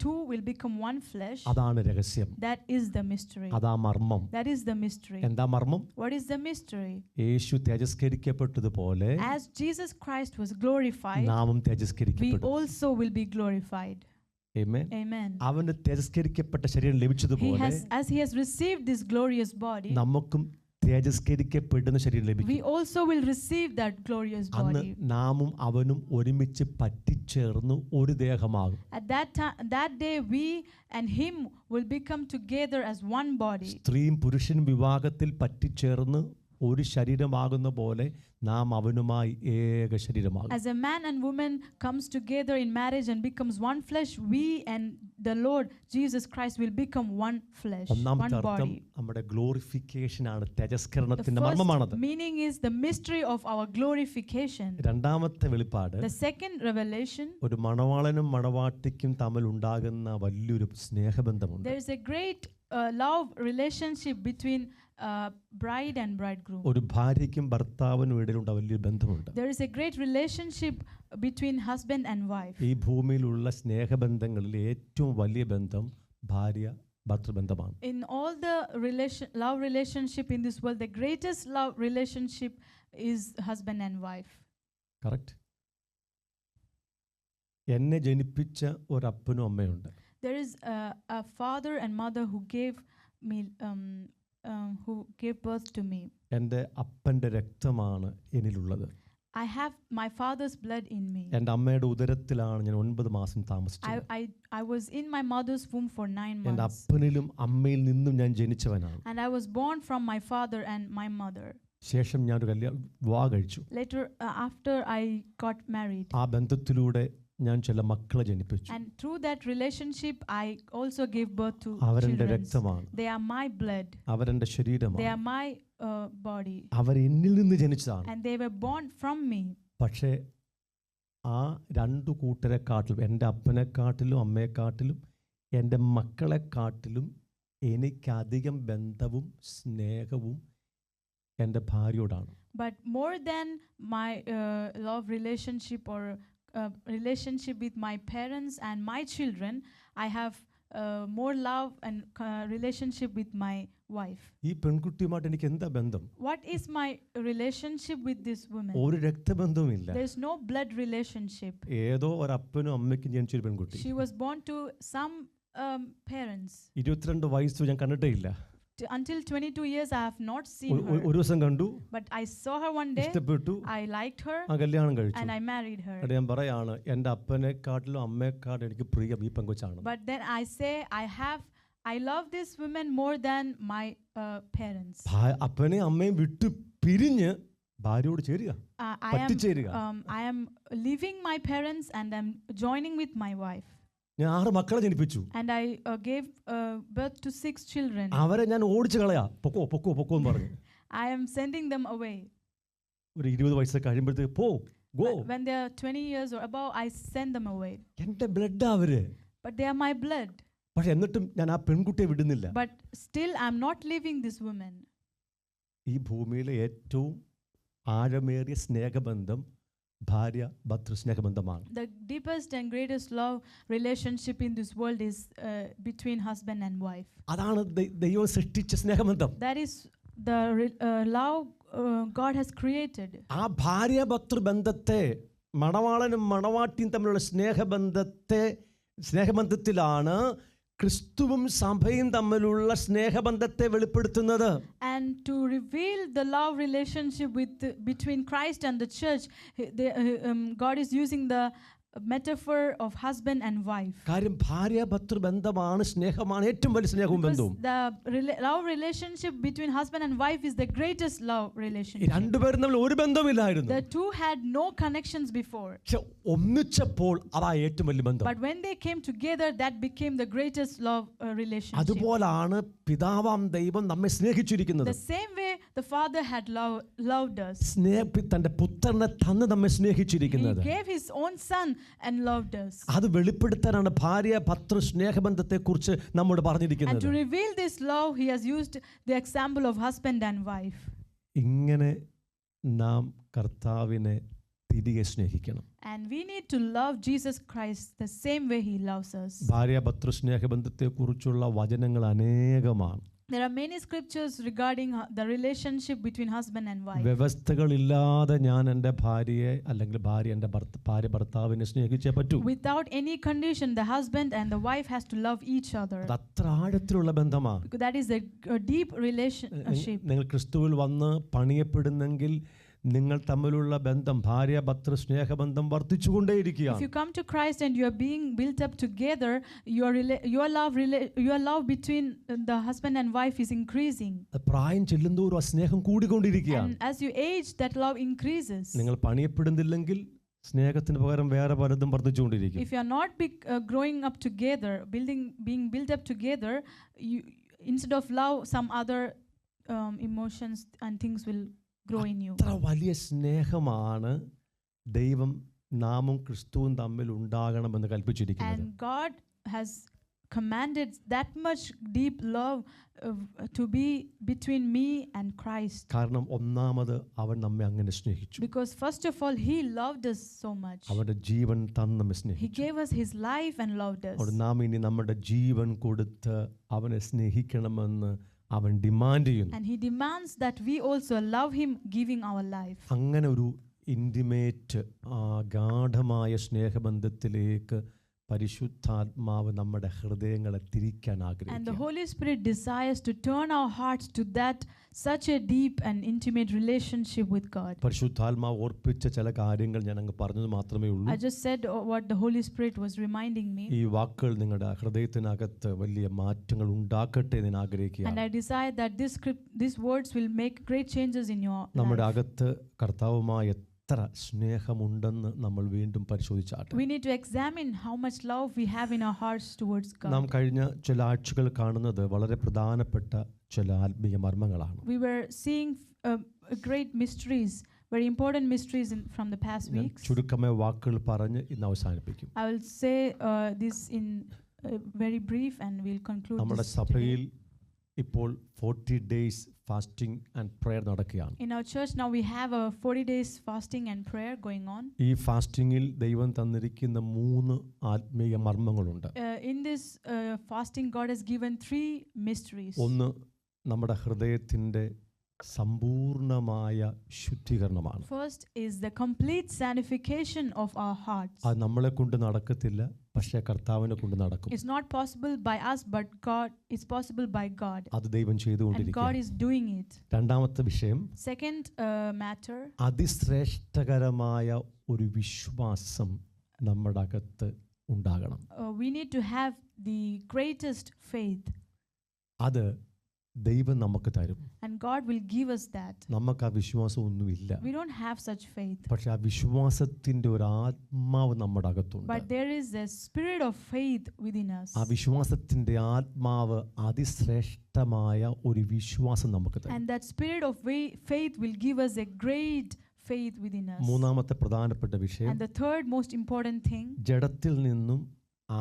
two will become one flesh, അതാണ് രഹസ്യം. that is the mystery. അതാ മർമ്മം. That is the mystery. എന്താ മർമ്മം? What is the mystery? Yeshu തേജസ്കരിക്കപ്പെട്ടതുപോലെ as Jesus Christ was glorified, നാമും we തേജസ്കരിക്കപ്പെടും. also will be glorified. Amen. Amen. അവന് തേജസ്കരിക്കപ്പെട്ട ശരീരം ലഭിച്ചതുപോലെ as he has received this glorious body, നമുക്കും തേജസ്കരിക്കപ്പെടുന്ന ശരീരം ലഭിക്കും. we also will receive that glorious അന്ന് body. നാമും അവനും ഒരുമിച്ച് പറ്റിച്ചേർന്ന് ഒരു ദേഹമാകും. At that day we and him will become together as one body. സ്ത്രീയും പുരുഷനും വിവാഹത്തിൽ പറ്റിച്ചേർന്ന് ഒരു ശരീരമാകുന്ന പോലെ നാം അവനുമായി ഏക ശരീരമാകും. As a man and woman comes together in marriage and becomes one flesh, we and the Lord Jesus Christ will become one flesh, one body. നമ്മുടെ ഗ്ലോറിഫിക്കേഷൻ ആണ്, തേജസ്കരണത്തിന്റെ The മർമ്മമാണത്. first meaning is the mystery of our glorification. രണ്ടാമത്തെ വെളിപ്പാട്, The second revelation, ഒരു മണവാളനും മണവാട്ടിക്കും തമ്മിൽ ഉണ്ടാകുന്ന വലിയൊരു സ്നേഹബന്ധമുണ്ട്. there is a great love relationship between bride and bridegroom. ഒരു ഭാര്യയ്ക്കും ഭർത്താവിനും ഇടയിലുള്ള വലിയൊരു ബന്ധമുണ്ട്. There is a great relationship between husband and wife. ഈ ഭൂമിയിലുള്ള സ്നേഹബന്ധങ്ങളിൽ ഏറ്റവും വലിയ ബന്ധം ഭാര്യ ഭർത്തൃബന്ധമാണ്. In all the love relationship in this world, the greatest love relationship is husband and wife. Correct? എന്നെ ജനിപ്പിച്ച ഒരു അപ്പനും അമ്മയുണ്ട്. There is a father and mother who gave me who gave birth to me. എൻ്റെ അപ്പൻ്റെ രക്തമാണ് എന്നിലുള്ളത്. I have my father's blood in me. എൻ്റെ അമ്മയുടെ ഉദരത്തിലാണ് ഞാൻ 9 മാസം താമസിച്ചത്. I was in my mother's womb for 9 months. എൻ്റെ അപ്പനിലും അമ്മയിൽ നിന്നും ഞാൻ ജനിച്ചവനാണ്. And I was born from my father and my mother. ശേഷം ഞാനൊരു വിവാഹം കഴിച്ചു. Later, after I got married. ആ ബന്ധത്തിലൂടെ ഞാൻ ചില മക്കളെ ജനിപ്പിച്ചു. And through that relationship, I also gave birth to അവരെന്റെ children. രക്തമാണ്, They are my blood. അവരെന്റെ They ശരീരമാണ്, are my body. അവർ എന്നിൽ നിന്ന് ജനിച്ചതാണ്. And they were born from me. പക്ഷേ ആ രണ്ടു കൂട്ടരെക്കാട്ടിലും, എൻ്റെ അപ്പനെക്കാട്ടിലും അമ്മയെക്കാട്ടിലും എൻ്റെ മക്കളെക്കാട്ടിലും എനിക്കധികം ബന്ധവും സ്നേഹവും എൻ്റെ ഭാര്യയോടാണ്. But more than my love relationship or relationship with my parents and my children, I have more love and relationship with my wife. ഈ പെൺകുട്ടിയുമായിട്ട് എനിക്ക് എന്താ ബന്ധം? What is my relationship with this woman? ഒരു രക്തബന്ധവുമില്ല. There is no blood relationship. ഏതോ ഒരു അപ്പനും അമ്മയ്ക്കും ജനിച്ചൊരു പെൺകുട്ടി. She was born to some parents. 22 വയസ്സ് ഞാൻ കണ്ടിട്ടേ ഇല്ല. Until 22 years I have not seen her. ഒരു ദിവസം കണ്ടു, But I saw her one day. ഇഷ്ടപ്പെട്ടു, I liked her. ആ കല്യാണം കഴിച്ചു. And I married her. ഞാൻ പറയാണ്, എൻ്റെ അപ്പനെക്കാട്ടിലും അമ്മയെക്കാട്ടിലും എനിക്ക് പ്രിയം ഈ പെങ്കൊച്ചാണ്. But then I say I love this woman more than my parents. അപ്പനെയും അമ്മയും വിട്ടു പിരിഞ്ഞ് ഭാര്യയോട് ചേരുക, പറ്റിച്ചേരുക. I am leaving my parents and I'm joining with my wife. ഞാൻ 6 മക്കളെ ജനിപ്പിച്ചു. And I gave birth to 6 children. അവരെ ഞാൻ ഓടിച്ചു കളയാ, പൊക്കോ പൊക്കോ പൊക്കോ എന്ന് പറഞ്ഞു. I am sending them away. ഒരു 20 വയസ്സ് കഴിയുമ്പോഴത്തേക്ക് പോ, go. When they are 20 years or above, I send them away. എൻ്റെ ബ്ലഡ് അവര്. But they are my blood. പക്ഷെ എന്നിട്ടും ഞാൻ ആ പെൺകുട്ടിയെ വിടുന്നില്ല. But still I am not leaving this woman. ഈ ഭൂമിയിലെ ഏറ്റവും ആഴമേറിയ സ്നേഹബന്ധം ഭാര്യ ഭർത്തൃ സ്നേഹബന്ധമാണ്. The deepest and greatest love relationship in this world is between husband and wife. അതാണ് ദൈവം സൃഷ്ടിച്ച സ്നേഹബന്ധം. That is the love God has created. ആ ഭാര്യ ഭർത്തൃ ബന്ധത്തെ, മണവാളനും മണവാട്ടിയും തമ്മിലുള്ള സ്നേഹബന്ധത്തിലാണ് ക്രിസ്തുവും സഭയും തമ്മിലുള്ള സ്നേഹബന്ധത്തെ വെളിപ്പെടുത്തുന്നത്. And to reveal the love relationship between Christ and the church, God is using the metaphor of husband and wife. കാര്യം ഭാര്യ ഭർത്തൃ ബന്ധമാണ്, സ്നേഹമാണ് ഏറ്റവും വലിയ സ്നേഹവും ബന്ധവും. The love relationship between husband and wife is the greatest love relationship. രണ്ടുപേരും തമ്മിൽ ഒരു ബന്ധമില്ലായിരുന്നു. The two had no connections before. പക്ഷെ ഒന്നിച്ചപ്പോൾ അതാ ഏറ്റവും വലിയ ബന്ധം. But when they came together, that became the greatest love relationship. അതുപോലാണ് പിതാവാം ദൈവം നമ്മെ സ്നേഹിച്ചിരിക്കുന്നത്. The same way the Father had loved us. തന്റെ പുത്രനെ തന്ന് നമ്മെ സ്നേഹിച്ചിരിക്കുന്നത്. He gave his own son and loved us. അത് വെളിപ്പെടുത്താനാണ് ഭാര്യ ഭർത്തൃ സ്നേഹബന്ധത്തെ കുറിച്ച് നമ്മോട് പറഞ്ഞിരിക്കുന്നത്. And to reveal this love, he has used the example of husband and wife. ഇങ്ങനെ നാം കർത്താവിനെ തിരികെ സ്നേഹിക്കണം. And we need to love Jesus Christ the same way he loves us. ഭാര്യ ഭർത്തൃ സ്നേഹബന്ധത്തെ കുറിച്ചുള്ള വചനങ്ങൾ അനേകമാണ്. There are many scriptures regarding the relationship between husband and wife. വ്യവസ്ഥകളില്ലാതെ ഞാൻ എൻ്റെ ഭാര്യയെ അല്ലെങ്കിൽ ഭാര്യ ഭർത്താവിനെ സ്നേഹിച്ചേ പറ്റൂ. Without any condition, the husband and the wife has to love each other. അത്ര ആഴത്തിലുള്ള ബന്ധമാണ്. Because that is a deep relationship. നിങ്ങൾ ക്രിസ്തുവിൽ വന്ന് പണിയപ്പെടുന്നെങ്കിൽ നിങ്ങൾ തമ്മിലുള്ള ബന്ധം, ഭാര്യ ഭർത്തൃ സ്നേഹബന്ധം വർദ്ധിച്ചുകൊണ്ടേയിരിക്കുകയാണ്. If you come to Christ and you are being built up together, your love between the husband and wife is increasing. പ്രായം ചെല്ലുന്തോറും ആ സ്നേഹം കൂടിക്കൊണ്ടിരിക്കുകയാണ്. And as you age, that love increases. നിങ്ങൾ പണിയപ്പെടുന്നില്ലെങ്കിൽ സ്നേഹത്തിന് പകരം വേറെ പലതും വർദ്ധിച്ചുകൊണ്ടിരിക്കും. If you are not growing up together, being built up together, instead of love, some other emotions and things will grow in you. അത്ര വലിയ സ്നേഹമാണ് ദൈവം നാമും ക്രിസ്തുവും തമ്മിൽ ഉണ്ടാകണമെന്ന് കൽപ്പിച്ചിരിക്കുന്നത്. And God has commanded that much deep love to be between me and Christ. കാരണം ഒന്നാമത് അവൻ നമ്മെ അങ്ങനെ സ്നേഹിച്ചു. Because first of all, he loved us so much. അവന്റെ ജീവൻ തന്ന് നമ്മെ സ്നേഹിച്ചു. He gave us his life and loved us. അപ്പോൾ നാം ഇനി നമ്മുടെ ജീവൻ കൊടുത്ത് അവനെ സ്നേഹിക്കണമെന്ന് അവൻ ഡിമാൻഡ് ചെയ്യുന്നു. And he demands that we also love him, giving our life. അങ്ങനെ ഒരു ഇൻറ്റിമേറ്റ് ഗാഢമായ സ്നേഹബന്ധത്തിലേക്ക് പരിശുദ്ധാത്മാവ് നമ്മുടെ ഹൃദയങ്ങളെ തിരിക്കാൻ And the ആഗ്രഹിക്കുന്നു. Holy Spirit desires to turn our hearts to that such a deep and intimate relationship with God. പരിശുദ്ധാത്മാവ് ഓർപ്പിച്ച ചില കാര്യങ്ങൾ ഞാൻ അങ്ങ് പറഞ്ഞത് മാത്രമേ ഉള്ളൂ. I just said what the Holy Spirit was reminding me. ഈ വാക്കുകൾ നിങ്ങളുടെ ഹൃദയത്തിനകത്ത് വലിയ മാറ്റങ്ങൾ ഉണ്ടാക്കട്ടെ എന്ന് ഞാൻ And ആഗ്രഹിക്കുകയാണ്. I desire that these words will make great changes in your നമ്മുടെ life. അകത്ത് കർത്താവുമായി എത്ര സ്നേഹമുണ്ടെന്ന് നമ്മൾ വീണ്ടും പരിശോധിച്ചാട്ടെ. We need to examine how much love we have in our hearts towards നാം God. കഴിഞ്ഞ ചില ആഴ്ചകൾ കാണുന്നത് വളരെ പ്രധാനപ്പെട്ട ചില ആത്മീയ മർമ്മങ്ങളാണ്. We were seeing great mysteries, very important mysteries from the past ഞാൻ weeks. ചുരുക്കമായ വാക്കുകൾ പറഞ്ഞ് ഇന്ന് അവസാനിപ്പിക്കും. I will say this in very brief and we'll conclude നമ്മുടെ this today. സഭയിൽ ഇപ്പോൾ 40 days fasting and prayer നടക്കുകയാണ്. In our church now we have a 40 days fasting and prayer going on. ഈ ഫാസ്റ്റിംഗിൽ ദൈവം തന്നിരിക്കുന്ന 3 ആത്മീയ മർമ്മങ്ങളുണ്ട്. In this fasting God has given 3 mysteries. ഒന്ന് നമ്മുടെ ഹൃദയത്തിൻ്റെ സമ്പൂർണമായ ശുദ്ധീകരണമാണ്. First is the complete sanctification of our hearts. അത് നമ്മളെ കൊണ്ട് നടക്കത്തില്ല, പക്ഷേ കർത്താവിനെ കൊണ്ട് നടക്കും. It's not possible by us but God, it's possible by God. അത് ദൈവം And God ചെയ്തുകൊണ്ടിരിക്കുകയാണ്. is doing it. രണ്ടാമത്തെ വിഷയം, Second matter, അതിശ്രേഷ്ഠകരമായ ഒരു വിശ്വാസം നമ്മുടെ അകത്ത് ഉണ്ടാകണം. we need to have the greatest faith. അത് ദൈവം നമുക്ക് തരും. And God will give us that. നമുക്ക് ആ വിശ്വാസം ഒന്നുമില്ല, We don't have such faith. പക്ഷെ ആ വിശ്വാസത്തിന്റെ ഒരു ആത്മാവ് നമ്മുടെ അകത്തുണ്ട്. But there is a spirit of faith within us. ആ വിശ്വാസത്തിന്റെ ആത്മാവ് അതിശ്രേഷ്ഠമായ ഒരു വിശ്വാസം നമുക്ക് തരും. And that spirit of faith will give us a great faith within us. മൂന്നാമത്തെ പ്രധാനപ്പെട്ട വിഷയം, And the third most important thing, ജഡത്തിൽ നിന്നും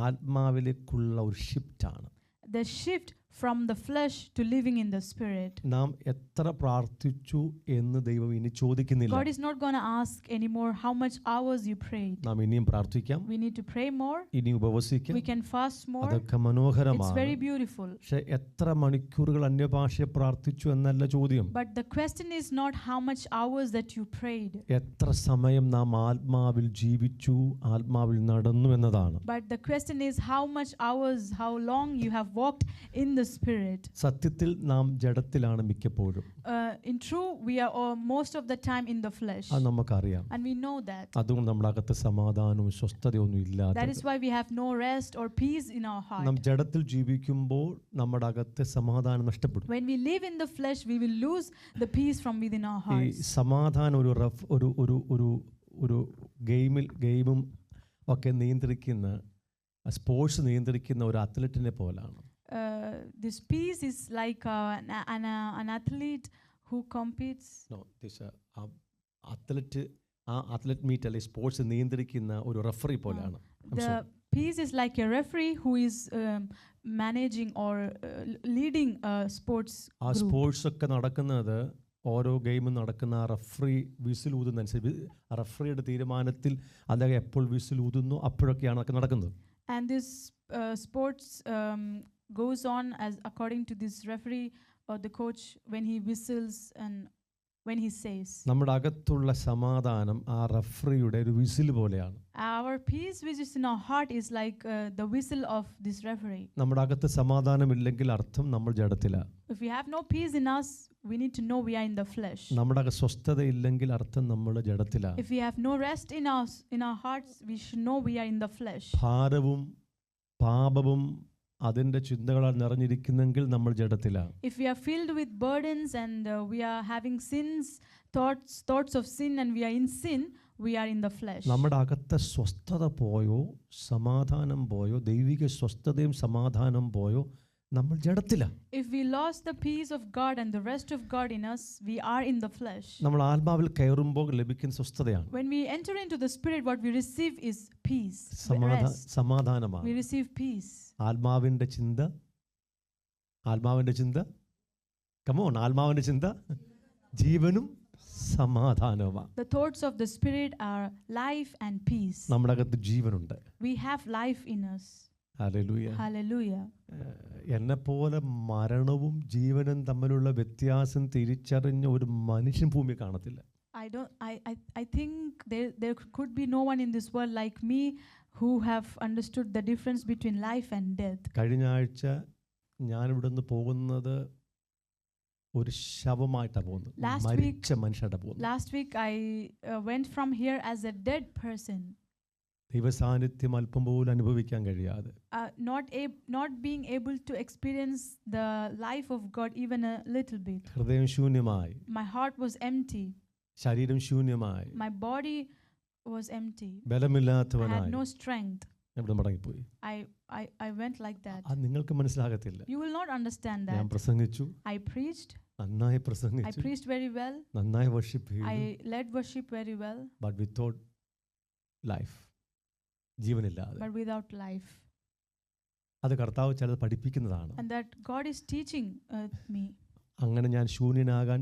ആത്മാവിലേക്കുള്ള ഒരു ഷിഫ്റ്റാണ്. the shift from the flesh to living in the spirit. നാം എത്ര പ്രാർത്ഥിച്ചു എന്ന് ദൈവം ഇനി ചോദിക്കുന്നില്ല. God is not going to ask anymore how much hours you prayed. നാം ഇനിയും പ്രാർത്ഥിക്കാം, We need to pray more. ഇനി ഉപവസിക്കാം, We can fast more. അതൊക്കെ It's മനോഹരമാണ്. very beautiful. പക്ഷെ എത്ര മണിക്കൂറുകൾ അന്യഭാഷയെ പ്രാർത്ഥിച്ചു എന്നല്ല ചോദ്യം. But the question is not how much hours that you prayed. എത്ര സമയം നാം ആത്മാവിൽ ജീവിച്ചു, ആത്മാവിൽ നടന്നു എന്നതാണ്. But the question is how much hours, how long you have walked in the spirit. സത്യത്തിൽ നാം ജഡത്തിലാണ് മിക്കപ്പോഴും. In true, we are most of the time in the flesh. അത് നമുക്കറിയാം. And we know that. അതുകൊണ്ട് നമ്മുടെ അകത്ത് സമാധാനവും സ്വസ്ഥതയൊന്നും ഇല്ലാതെ That is why we have no rest or peace in our heart. നാം ജഡത്തിൽ ജീവിക്കുമ്പോൾ നമ്മുടെ അകത്തെ സമാധാനം നഷ്ടപ്പെടും. When we live in the flesh, we will lose the peace from within our ഈ hearts. സമാധാനം ഒരു ഗെയിമും ഒക്കെ നിയന്ത്രിക്കുന്ന, സ്പോർട്സ് നിയന്ത്രിക്കുന്ന ഒരു അത്ലറ്റിനെ പോലാണ്. This peace is like an athlete who competes. No, this athlete meet അല്ലെങ്കിൽ സ്പോർട്സ് നിയന്ത്രിക്കുന്ന ഒരു റഫറി പോലെയാണ്. The peace is like a referee who is managing or leading a sports ആ group. സ്പോർട്സ് ഒക്കെ നടക്കുന്നത്, ഓരോ ഗെയിമും നടക്കുന്ന ആ റഫറി വിസിൽ ഊതുന്നതനുസരിച്ച്, ആ റഫറിയുടെ തീരുമാനത്തിൽ അദ്ദേഹം എപ്പോൾ വിസിൽ ഊതുന്നു അപ്പോഴൊക്കെയാണ് അതൊക്കെ നടക്കുന്നത്. And this sports goes on as according to this referee or the coach when he whistles and when he says. നമ്മുടെ അകത്തുള്ള സമാധാനം ആ റഫറിയുടെ ഒരു വിസിൽ പോലെയാണ്. Our peace which is in our heart is like the whistle of this referee. നമ്മുടെ അകത്ത് സമാധാനമില്ലെങ്കിൽ അർത്ഥം നമ്മൾ ജഡത്തിലാണ്. If we have no peace in us, we need to know we are in the flesh. നമ്മുടെ അകത്ത് സ്വസ്ഥതയില്ലെങ്കിൽ അർത്ഥം നമ്മൾ ജഡത്തിലാണ്. If we have no rest in our hearts, we should know we are in the flesh. ഭാരവും പാപവും അതിൻ്റെ ചിന്തകളാൽ നിറഞ്ഞിരിക്കുന്നെങ്കിൽ നമ്മൾ ജഡത്തിലാണ്. If we are filled with burdens and we are having thoughts of sin and we are in sin, we are in the flesh. നമ്മുടെ അകത്തെ സ്വസ്ഥത പോയോ, സമാധാനം പോയോ, ദൈവിക സ്വസ്ഥതയും സമാധാനം പോയോ, നമ്മൾ ജഡത്തിലാണ്. If we lost the peace of God and the rest of God in us, we are in the flesh. നമ്മൾ ആത്മാവിൽ കയറുമ്പോൾ ലഭിക്കുന്ന സ്വസ്ഥതയാണ്, When we enter into the spirit, what we receive is peace, rest. സമാധാനമാണ്. We receive peace. ആത്മാവിൻ്റെ ചിന്ത, come on, ആത്മാവിൻ്റെ ചിന്ത ജീവനും സമാധാനവുമാണ്. The thoughts of the spirit are life and peace. നമ്മുടെ അകത്ത് ജീവനുണ്ട്. We have life in us. Hallelujah. Hallelujah. എന്നെപ്പോലെ മരണവും ജീവനും തമ്മിലുള്ള വ്യത്യാസം തിരിച്ചറിഞ്ഞ ഒരു മനുഷ്യൻ ഭൂമി കാണത്തില്ല. I think there could be no one in this world like me who have understood the difference between life and death. കഴിഞ്ഞ ആഴ്ച ഞാനിവിടെ നിന്ന് പോകുന്നത് ഒരു ശവമായിട്ടാണ് പോകുന്നത്, മരിച്ച മനുഷ്യരായിട്ടാണ് പോകുന്നത്. Last week I went from here as a dead person. ദൈവസാന്നിധ്യം അല്പം പോലും അനുഭവിക്കാൻ കഴിയാതെ, not being able to experience the life of God even a little bit. ഹൃദയം ശൂന്യമായി, My heart was empty. ശരീരം ശൂന്യമായി, My body was empty. I ബലമില്ലാത്തവനായി had no strength. ഇവിടെ മടങ്ങിപ്പോയി. I went like that. അത് നിങ്ങൾക്ക് മനസ്സിലാകത്തില്ല. You will not understand ഞാൻ that. പ്രസംഗിച്ചു, I preached. നന്നായി I പ്രസംഗിച്ചു, preached very well. നന്നായി വർഷിപ്പ് ചെയ്തു. I led worship very well. But without life, ജീവനില്ലാതെ. But without life. അത് കർത്താവ് ചിലത് പഠിപ്പിക്കുന്നതാണ്. And that God is teaching me. അങ്ങനെ ഞാൻ ശൂന്യനാകാൻ,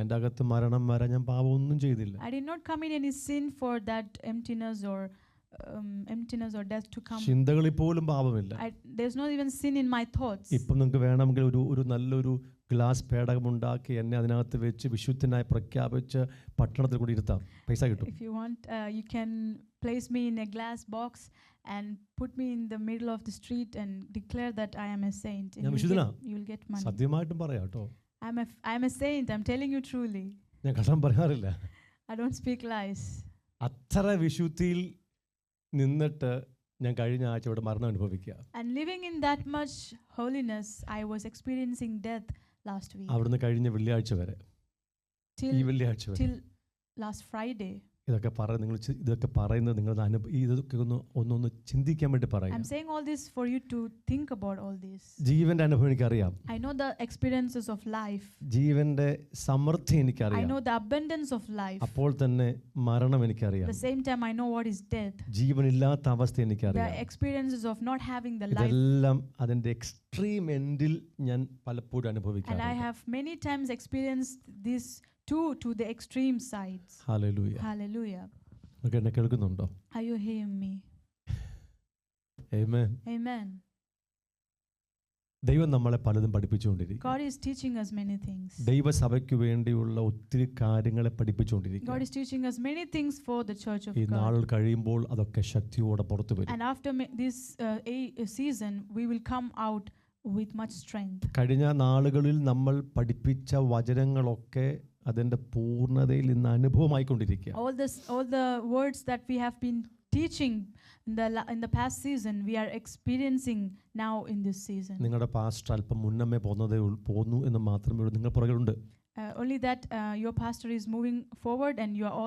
എൻ്റെ അകത്ത് മരണം വരെ ഞാൻ പാപമൊന്നും ചെയ്തില്ല. I did not commit any sin for that emptiness or death to come. ചിന്തകളിൽ പോലും പാപമില്ല. There's not even sin in my thoughts. ഇപ്പം നിങ്ങൾക്ക് വേണമെങ്കിൽ ഒരു നല്ലൊരു ഗ്ലാസ് പേടകമുണ്ടാക്കി എന്നെ അതിനകത്ത് വെച്ച് വിശുദ്ധനായി പ്രഖ്യാപിച്ച് പട്ടണത്തിൽ കൂടി ഇരുത്താം, പൈസ കിട്ടും. If you want, you can place me in a glass box and put me in the middle of the street and declare that I am a saint. And you will get money. സത്യമായിട്ടും പറയാം കേട്ടോ. I'm a saint. I'm telling you truly. ഞാൻ കള്ളം പറയാറില്ല. I don't speak lies. അത്ര വിശുദ്ധിയിൽ നിന്നിട്ട് ഞാൻ കഴിഞ്ഞ ആഴ്ച ഇവിടെ മരണം അനുഭവിക്കുക. And living in that much holiness, I was experiencing death last week. അവിടുന്ന് കഴിഞ്ഞ വെള്ളിയാഴ്ച വരെ, ഈ വെള്ളിയാഴ്ച വരെ, till last Friday. ഇതൊക്കെ പറയുന്നത് നിങ്ങൾ ഇതൊക്കെ ഒന്നൊന്ന് ചിന്തിക്കാൻ വേണ്ടി പറയാം. I'm saying all this for you to think about all this. ജീവന്റെ അനുഭവം എനിക്കറിയാം. I know the experiences of life. ജീവന്റെ സമൃദ്ധി എനിക്കറിയാം. I know the abundance of life. അപ്പോൾ തന്നെ മരണം എനിക്കറിയാം. At the same time I know what is death. ജീവനില്ലാത്ത അവസ്ഥ എനിക്കറിയാം. The experiences of not having the life. ഇതെല്ലാം അതിന്റെ എക്സ്ട്രീം എൻഡിൽ ഞാൻ പലപ്പോഴും അനുഭവിക്കാറുണ്ട്. And I have many times experienced this to the extreme sides. Hallelujah. Hallelujah. നിങ്ങൾക്ക് എന്നെ കേൾക്കുന്നുണ്ടോ? Are you hearing me? Amen. Amen. ദൈവം നമ്മളെ പലതും പഠിപ്പിച്ചുകൊണ്ടിരിക്കും. God is teaching us many things. ദൈവസഭയ്ക്ക് വേണ്ടിയുള്ള ഒത്തിരി കാര്യങ്ങളെ പഠിപ്പിച്ചുകൊണ്ടിരിക്കും. God is teaching us many things for the church of ഈ God. നാളുകൾ കഴിയുമ്പോൾ അതൊക്കെ ശക്തിയോടെ പുറത്തു വരും. And after this season we will come out with much strength. കഴിഞ്ഞ നാളുകളിൽ നമ്മൾ പഠിപ്പിച്ച വചനങ്ങളൊക്കെ അതിന്റെ പൂർണ്ണതയിൽ ഇന്ന് അനുഭവമായിക്കൊണ്ടിരിക്കുക. All the words that we have been teaching in the past season, we are experiencing now in this season. നിങ്ങളുടെ പാസ്റ്റർ അല്പം മുന്നമേ പോന്നു എന്ന് മാത്രമേ നിങ്ങൾ പുറകിലുണ്ട്. Only that your pastor is moving forward and you are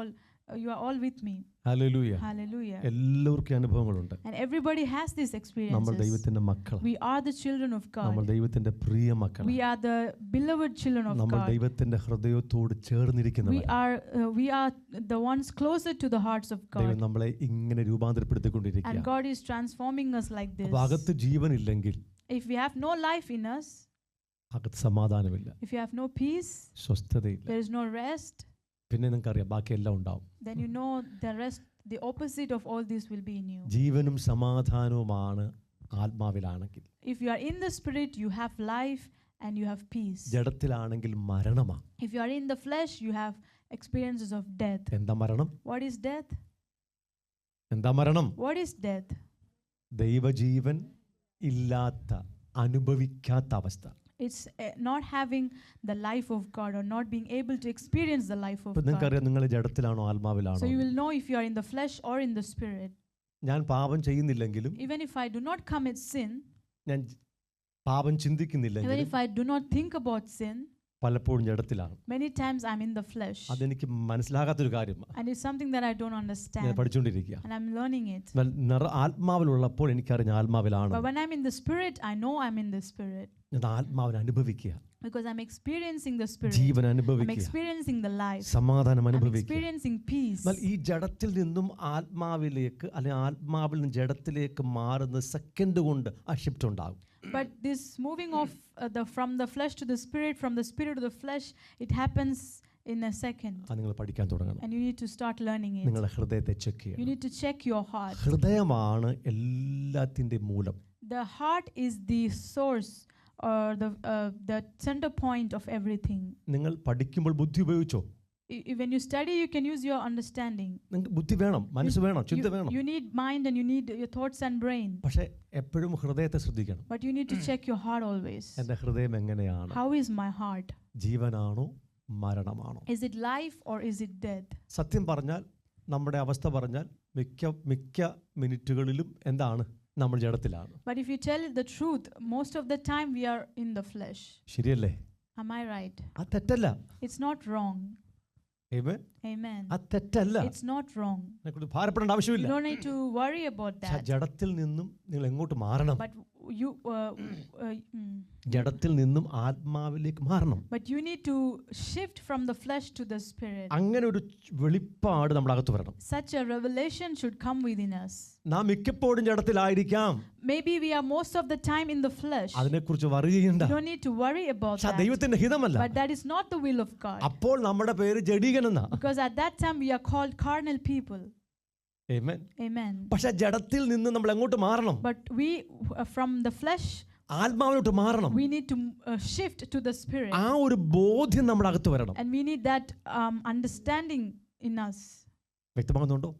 all with me. Hallelujah. Hallelujah. എല്ലാവർക്കും അനുഭവങ്ങളുണ്ട്. And everybody has this experience. നമ്മൾ ദൈവത്തിന്റെ മക്കളാണ്. We are the children of God. നമ്മൾ ദൈവത്തിന്റെ പ്രിയ മക്കളാണ്. We are the beloved children of നമ്മൾ God. ദൈവത്തിന്റെ ഹൃദയത്തോട് ചേർന്നിരിക്കുന്നവരാണ്. We are the ones closer to the hearts of God. ദൈവം നമ്മളെ ഇങ്ങനെ രൂപാന്തരപ്പെടുത്തിക്കൊണ്ടിരിക്കുക. And God is transforming us like this. അപ്പോൾ അകത്ത് ജീവനില്ലെങ്കിൽ, if we have no life in us, അകത്ത് സമാധാനമില്ല, if you have no peace, സ്വസ്ഥതയില്ല, there is no rest, പിന്നെ നിങ്ങൾക്ക് അറിയാം ബാക്കിയെല്ലാം ഉണ്ടാവും. then you know the rest, the opposite of all this will be in you. ജീവനും സമാധാനവുമാണ് ആത്മാവിലാണെങ്കിൽ. If you are in the spirit, you have life and you have peace. ജഡത്തിലാണെങ്കിൽ മരണമാണ്. If you are in the flesh, you have experiences of death. എന്താ മരണം? What is death? എന്താ മരണം? What is death? ദൈവജീവൻ ഇല്ലാത്ത, അനുഭവിക്കാത്ത അവസ്ഥ. It's not having the life of God or not being able to experience the life of God. നിങ്ങൾക്കറിയാം നിങ്ങൾ ജഡത്തിലാണോ ആത്മാവിലാണോ? So you will know if you are in the flesh or in the spirit. ഞാൻ പാപം ചെയ്യുന്നില്ലെങ്കിലും, even if I do not commit sin, ഞാൻ പാപം even ചിന്തിക്കുന്നില്ലെങ്കിലും, if I do not think about sin, പലപ്പോഴും ജഡത്തിലാണ്. many times I'm in the flesh. അതെനിക്ക് മനസ്സിലാകാത്തൊരു കാര്യമാണ്. And it's something that I don't understand. ഞാൻ പഠിച്ചുകൊണ്ടിരിക്കുക. And I'm learning it. ആത്മാവിലുള്ളപ്പോൾ എനിക്കറിയാം ആത്മാവിലാണ്. But when I'm in the spirit, I know I'm in the spirit. ഞാൻ ആത്മാവിനെ അനുഭവിക്കുക. Because I'm experiencing the spirit. Jeevan I'm അനുഭവിക്കുക. experiencing the life. സമാധാനം I'm അനുഭവിക്കുക. experiencing peace. എന്നാൽ ഈ ജഡത്തിൽ നിന്നും ആത്മാവിലേക്ക്, അല്ലെങ്കിൽ ആത്മാവിൽ നിന്ന് ജഡത്തിലേക്ക് മാറുന്ന സെക്കൻഡ് കൊണ്ട് ആ ഷിഫ്റ്റ് ഉണ്ടാകും. But this moving of from the flesh to the spirit, from the spirit to the flesh, it happens in a second. അത് നിങ്ങൾ പഠിക്കാൻ തുടങ്ങണം. And you need to start learning it. നിങ്ങളുടെ ഹൃദയത്തെ ചെക്ക് ചെയ്യണം. You need to check your heart. ഹൃദയമാണ് എല്ലാത്തിൻ്റെ മൂലം. The heart is the source or the center point of everything. നിങ്ങൾ പഠിക്കുമ്പോൾ ബുദ്ധി ഉപയോഗിച്ചോ? When you study, you can use your understanding. നിങ്ങൾക്ക് ബുദ്ധി വേണം, മനസ്സ് വേണം, ചിന്ത വേണം. You need mind and you need your thoughts and brain. പക്ഷേ എപ്പോഴും ഹൃദയത്തെ ശ്രദ്ധിക്കണം. But you need to check your heart always. എൻ്റെ ഹൃദയം എങ്ങനെയാണ്? How is my heart? ജീവനാണോ മരണമാണോ? Is it life or is it death? സത്യം പറഞ്ഞാൽ നമ്മുടെ അവസ്ഥ പറഞ്ഞാൽ മിക്ക മിനിറ്റുകളിലും എന്താണ്? നമ്മൾ ജഡത്തിലാണ്. But if you tell the truth, most of the time we are in the flesh. ശരിയല്ലേ? Am I right? അത് തെറ്റല്ല. It's not wrong. Amen. Amen. അത് തെറ്റല്ല. It's not wrong. അതിനെക്കുറിച്ച് ഭാരപ്പെടേണ്ട ആവശ്യമില്ല. You don't need to worry about that. ജഡത്തിൽ നിന്നും നിങ്ങൾ എങ്ങോട്ട് മാറണം? But you ജഡത്തിൽ നിന്നും ആത്മാവിലേക്ക് മാറണം. But you need to shift from the flesh to the spirit. അങ്ങനെ ഒരു വെളിപ്പാട് നമ്മുടെ അകത്ത് വരണം. Such a revelation should come within us. നാം മിക്കപ്പോഴും ജഡത്തിലായിരിക്കാം. Maybe we are most of the time in the flesh. അതിനെക്കുറിച്ച് വറി ചെയ്യണ്ട. You don't need to worry about that. ദൈവത്തിന്റെ ഹിതമല്ല. But that is not the will of God. അപ്പോൾ നമ്മുടെ പേര് ജഡീകനെന്നാ. Because at that time we are called carnal people. Amen. Amen. പക്ഷേ ജഡത്തിൽ നിന്ന് നമ്മൾ എങ്ങോട്ട് മാറണം? But we from the flesh ആത്മാവിലോട്ട് മാറണം. we need to shift to the spirit. ആ ഒരു ബോധ്യം നമ്മുടെ അകത്ത് വരണം. And we need that understanding in us. വ്യക്തമാകുന്നുണ്ടോ?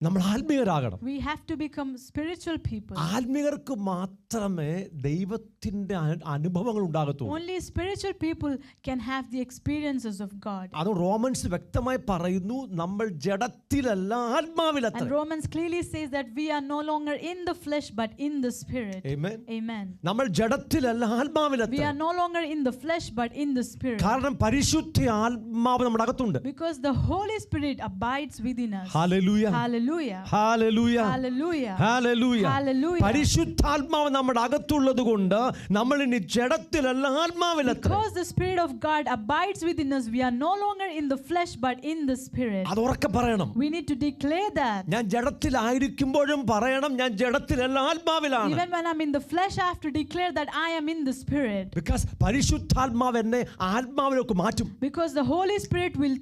നമ്മൾ ആത്മീയരാകണം. We have to become spiritual people. ആത്മീയർക്ക് മാത്രമേ ദൈവത്തിന്റെ അനുഭവങ്ങൾ ഉണ്ടാകത്തുള്ളൂ. Only spiritual people can have the experiences of God. അത് റോമൻസ് വ്യക്തമായി പറയുന്നു, നമ്മൾ ജഡത്തിലല്ല ആത്മാവിലത്രേ. And Romans clearly says that we are no longer in the flesh but in the spirit. Amen. Amen. നമ്മൾ ജഡത്തിലല്ല ആത്മാവിലത്രേ. We are no longer in the flesh but in the spirit. കാരണം പരിശുദ്ധ ആത്മാവ് നമ്മുടെ അകത്തുണ്ട്. Because the Holy Spirit abides within us. Hallelujah. Hallelujah. Hallelujah. Hallelujah. Hallelujah. Hallelujah. പരിശുദ്ധാത്മാവ് നമ്മുടെ അകത്തുള്ളത് കൊണ്ട് നമ്മൾ ഇനി ജഡത്തിലല്ല ആത്മാവിലത്രേ. Because the Spirit of God abides within us, we are no longer in the flesh but in the spirit. അത് ഉറക്കെ പറയണം. We need to declare that. ഞാൻ ജഡത്തിലായിരിക്കുമ്പോഴും പറയണം, ഞാൻ ജഡത്തിലല്ല ആത്മാവിലാണ്. Even when I'm in the flesh, I have to declare that I am in the spirit. Because പരിശുദ്ധാത്മാവ് എന്നെ ആത്മാവിലേക്ക് മാറ്റും. Because the Holy Spirit will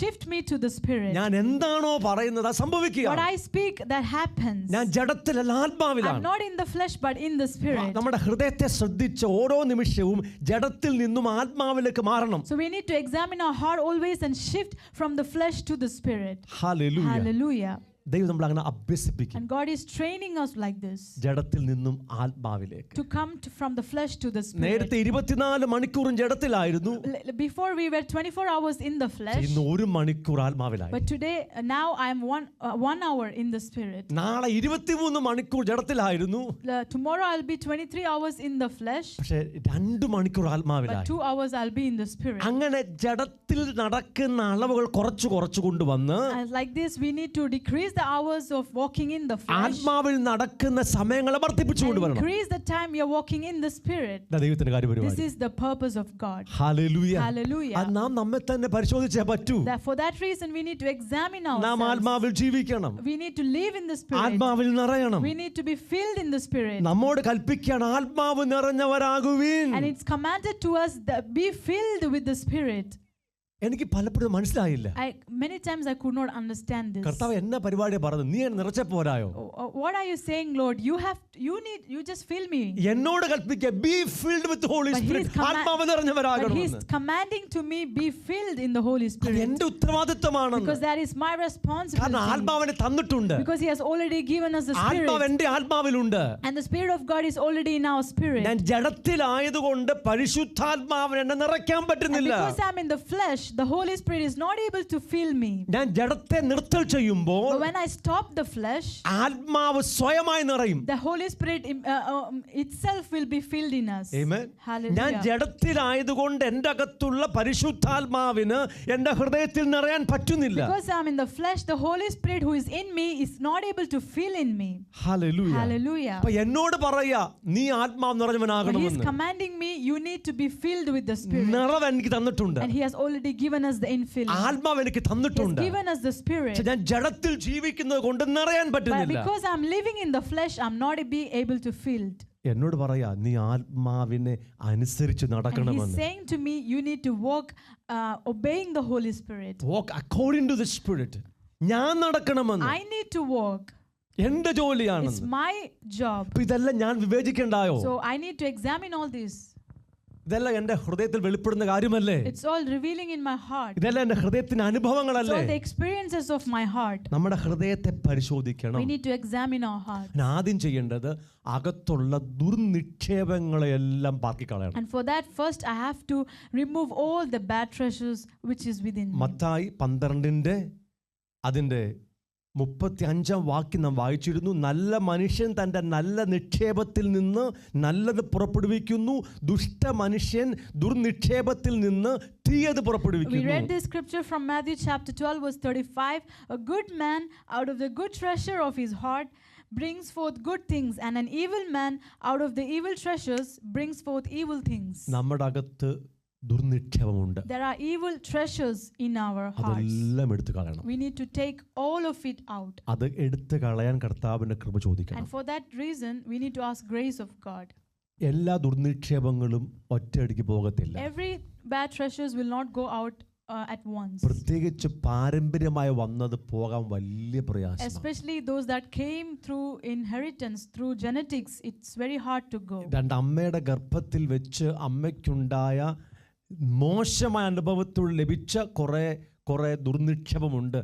shift me to the spirit. ഞാൻ എന്താണോ പറയുന്നത് അത് സംഭവിക്കുക. What I speak, that happens. ഞാൻ ജഡത്തിലല്ല ആത്മാവിലാണ്. I'm not in the flesh but in the spirit. നമ്മുടെ ഹൃദയത്തെ ശ്രദ്ധിച്ച് ഓരോ നിമിഷവും ജഡത്തിൽ നിന്നും ആത്മാവിലേക്ക് മാറണം. So we need to examine our heart always and shift from the flesh to the spirit. Hallelujah. Hallelujah. ദൈവം നമ്മളെ അങ്ങനെ അഭ്യസിപ്പിക്കും. And God is training us like this. ജഡത്തിൽ നിന്നും ആത്മാവിലേക്ക്. To come from the flesh to the spirit. നേരത്തെ 24 മണിക്കൂറും ജഡത്തിലായിരുന്നു. Before we were 24 hours in the flesh. ഇന്ന് 1 മണിക്കൂർ ആത്മാവിലായി. But today now I am 1 hour in the spirit. നാളെ 23 മണിക്കൂർ ജഡത്തിലായിരുന്നു. Tomorrow I'll be 23 hours in the flesh. പക്ഷേ 2 മണിക്കൂർ But ആത്മാവിലായി. 2 hours I'll be in the spirit. അങ്ങനെ ജഡത്തിൽ നടക്കുന്ന അളവുകൾ കുറച്ച് കൊണ്ടുവന്ന് Like this we need to decrease the hours of walking in the flesh. ആത്മാവിൽ നടക്കുന്ന സമയങ്ങളെ വർദ്ധിപ്പിച്ചു കൊണ്ടുവരണം. Increase the time you're walking in the spirit. ദൈവത്തിന്റെ കാര്യപരിപാടി. This is the purpose of God. Hallelujah. Hallelujah. അത് നാം നമ്മെ തന്നെ പരിശോധിച്ചേ പറ്റൂ. For that reason we need to examine നാം ourselves. ആത്മാവിൽ ജീവിക്കണം. We need to live in the spirit. ആത്മാവിൽ നിറയണം. We need to be filled in the spirit. നമ്മോട് കൽപ്പിക്കുകയാണ്, ആത്മാവ് നിറഞ്ഞവരാകുവിൻ. And it's commanded to us that be filled with the spirit. എനിക്ക് പലപ്പോഴും മനസ്സിലായില്ല. Many times I could not understand this. കർത്താവ് എന്ന പരിപാടി പറഞ്ഞു, നീ നിറച്ച പോരായോ? What are you saying, Lord? You just fill me. എന്നോട് കൽപ്പിക്കുക, be filled with the Holy Spirit. ആത്മാവ് നിറഞ്ഞവരാകണം. But he's commanding to me, be filled in the Holy Spirit. എന്റെ ഉത്തരവാദിത്തമാണ്. Because that is my responsibility. കാരണം ആത്മാവിനെ തന്നിട്ടുണ്ട്. Because he has already given us the spirit. ആത്മാവ് എന്റെ ആത്മാവിലുണ്ട്. And the Spirit of God is already in our spirit. ഞാൻ ജഡത്തിലായതുകൊണ്ട് പരിശുദ്ധാത്മാവിനെ എന്നെ നിറയ്ക്കാൻ പറ്റുന്നില്ല. And because I'm in the flesh, the Holy Spirit is not able to fill me. ഞാൻ ജഡത്തെ നിർത്തൽ ചെയ്യുമ്പോൾ But when I stop the flesh, ആത്മാവ് സ്വയമായി നിറയും. the Holy Spirit itself will be filled in us. Amen. Hallelujah. ഞാൻ ജഡത്തിലായതുകൊണ്ട് എൻ്റെ അകത്തുള്ള പരിശുദ്ധാത്മാവിന് എൻ്റെ ഹൃദയത്തിൽ നിറയാൻ പറ്റുന്നില്ല. Because I'm in the flesh, the Holy Spirit who is in me is not able to fill in me. Hallelujah. Hallelujah. അപ്പോൾ എന്നോട് പറയാ, നീ ആത്മാവ് But he is നിറഞ്ഞവനാകണമെന്ന്. commanding me, you need to be filled with the Spirit. നിറവ് എനിക്ക് തന്നിട്ടുണ്ട്. And he has already given us the infilling. ആത്മാവ് എനിക്ക് He has തന്നിട്ടുണ്ട്. given us the Spirit. ഞാൻ ജഡത്തിൽ ജീവിക്കുന്നത് കൊണ്ട് നിറയാൻ But പറ്റുന്നില്ല. because I'm living in the flesh, I'm not able to fill it. എന്നോട് പറയാ, നീ ആത്മാവിനെ അനുസരിച്ച് And he's നടക്കണമെന്ന്. saying to me, you need to walk obeying the Holy Spirit. Walk according to the Spirit. ഞാൻ നടക്കണമെന്ന്. I need to walk. എന്റെ It's ജോലിയാണെന്ന്. my job. ഇതെല്ലാം ഞാൻ വിവേചിക്കണ്ടായോ? So I need to examine all this. ഇതെല്ലാം എൻ്റെ ഹൃദയത്തിൽ വെളിപ്പെടുന്ന കാര്യമല്ലേ? It's all revealing in my heart. ഇതെല്ലാം എൻ്റെ ഹൃദയത്തിന്റെ It's അനുഭവങ്ങളല്ലേ? all the experiences of my heart. നമ്മുടെ ഹൃദയത്തെ പരിശോധിക്കണം. We need to examine our heart. ആദ്യം ചെയ്യേണ്ടത് അകത്തുള്ള ദുർനിക്ഷേപങ്ങളെല്ലാം പാർക്കി കളയണം. And for that, first I have to remove all the bad treasures which is within me. Mathai 12 അതിൻ്റെ 35 വാക്യം നാം വായിച്ചിരുന്നു. നല്ല മനുഷ്യൻ തൻ്റെ നല്ല നിക്ഷേപത്തിൽ നിന്ന് നല്ലത് പുറപ്പെടുവിക്കുന്നു, ദുഷ്ട മനുഷ്യൻ ദുർനിക്ഷേപത്തിൽ നിന്ന് തീയത് We പുറപ്പെടുവിക്കുന്നു. read this scripture from Matthew chapter 12 verse 35. A good man out of the good treasure of his heart brings forth good things, and an evil man out of the evil treasures brings forth evil things. നമ്മുടെ അകത്ത് ദുർനിക്ഷേപമുണ്ട്. There are evil treasures in our hearts. അതെല്ലാം എടുത്തു കളയണം. We need to take all of it out. അത് എടുത്തു കളയാൻ കർത്താവിന്റെ കൃപ ചോദിക്കണം. And for that reason, we need to ask grace of God. എല്ലാ ദുർനിക്ഷേപങ്ങളും ഒറ്റയടിക്ക് പോകത്തില്ല. Every bad treasures will not go out at once. പ്രത്യേകിച്ച് പാരമ്പര്യമായി വന്നത് പോകാൻ വലിയ പ്രയാസമാണ്. Especially those that came through inheritance, through genetics, it's very hard to go. രണ്ട് അമ്മയുടെ ഗർഭത്തിൽ വെച്ച് അമ്മയ്ക്കുണ്ടായ മോശമായ അനുഭവത്തിൽ ലഭിച്ച കുറെ ദുർനിക്ഷേപമുണ്ട്.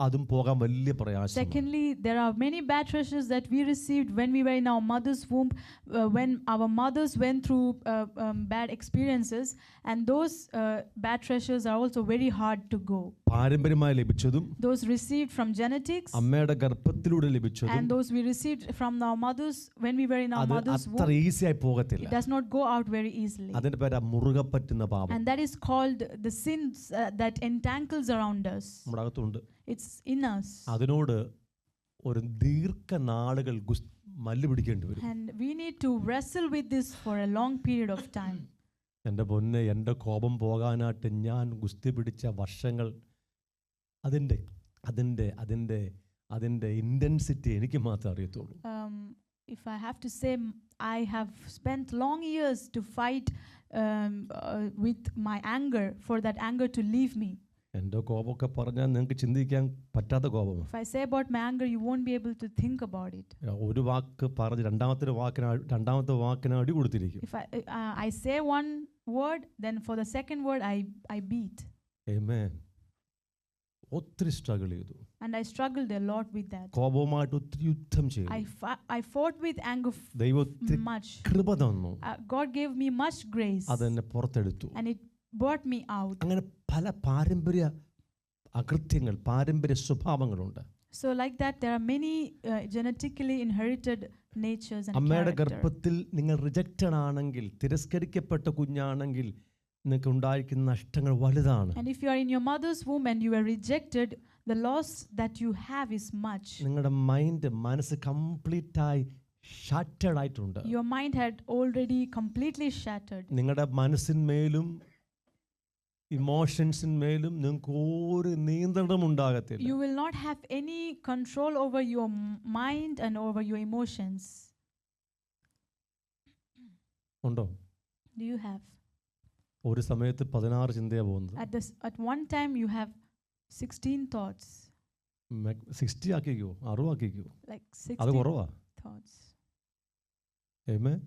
അതും പോകാൻ വലിയ പ്രയാസമാണ്. Secondly, there are many bad treasures that we received when we were in our mother's womb, when our mothers went through bad experiences, and those bad treasures are also very hard to go. പാരമ്പര്യമായി ലഭിച്ചതും Those received from genetics, അമ്മയുടെ ഗർഭത്തിലൂടെ ലഭിച്ചതും and those we received from our mothers when we were in our mother's അത്ര womb, ഈസിയായി പോകത്തില്ല. it does not go out very easily. അതിന്റെ പേരാ മുറുകെ പറ്റുന്ന പാപം. And that is called the sins that entangles around us. നമ്മുടെ അകത്തുണ്ട്. It's in us. അതിനോട് ഒരു ദീർഘനാളുകൾ മല്ല് പിടിക്കേണ്ടി വരും. And we need to wrestle with this for a long period of time. എൻ്റെ പൊന്നെ, എൻ്റെ കോപം പോകാനായിട്ട് ഞാൻ ഗുസ്തി പിടിച്ച വർഷങ്ങൾ, അതിൻ്റെ ഇൻറ്റൻസിറ്റി എനിക്ക് മാത്രമേ അറിയത്തുള്ളൂ. If I have to say, I have spent long years to fight with my anger, for that anger to leave me. എൻ്റെ കോപമൊക്കെ പറഞ്ഞാൽ നിങ്ങൾക്ക് ചിന്തിക്കാൻ പറ്റാത്ത കോപമാണ്. If I say about my anger, you won't be able to think about it. ഒരു വാക്ക് പറഞ്ഞ് രണ്ടാമത്തെ വാക്കിന് അടി കൊടുത്തിരിക്കും. If I say one word, then for the second word I beat. Amen. ഒത്തിരി സ്ട്രഗിൾ ചെയ്തു. And I struggled a lot with that. കോപവുമായിട്ട് ഒത്തിരി യുദ്ധം ചെയ്തു. I fought with anger much. കൃപ തന്നു. God gave me much grace. അതെന്നെ പുറത്തെടുത്തു. And it brought me out. അങ്ങനെ പല പാരമ്പര്യ അകൃത്യങ്ങൾ, പാരമ്പര്യ സ്വഭാവങ്ങളുണ്ട്. So like that, there are many genetically inherited natures and അമ്മയുടെ character. ഗർഭത്തിൽ നിങ്ങൾ റിജക്റ്റഡ് ആണെങ്കിൽ, തിരസ്കരിക്കപ്പെട്ട കുഞ്ഞാണെങ്കിൽ നിങ്ങൾക്ക് ഉണ്ടായിരിക്കുന്ന നഷ്ടങ്ങൾ വലുതാണ്. And if you are in your mother's womb and you were rejected, the loss that you have is much. നിങ്ങളുടെ മനസ്സ് കംപ്ലീറ്റ് ആയി ഷാറ്റേഡ് ആയിട്ടുണ്ട്. Your mind had already completely shattered. നിങ്ങളുടെ മനസ്സിന്മേലും ഇമോഷൻസിന്മേലും നിങ്ങൾക്ക് ഒരു നിയന്ത്രണം ഉണ്ടാകത്തില്ല. You will not have any control over your mind and over your emotions. ഉണ്ടോ? Do you have? ഒരു സമയത്ത് 16 ചിന്തയാ പോകുന്നത്. At one time you have 16 thoughts. 60 ആക്കിക്കോ, 60 ആക്കിക്കോ. Like അത് 60 കുറവാ. thoughts. ആമേൻ.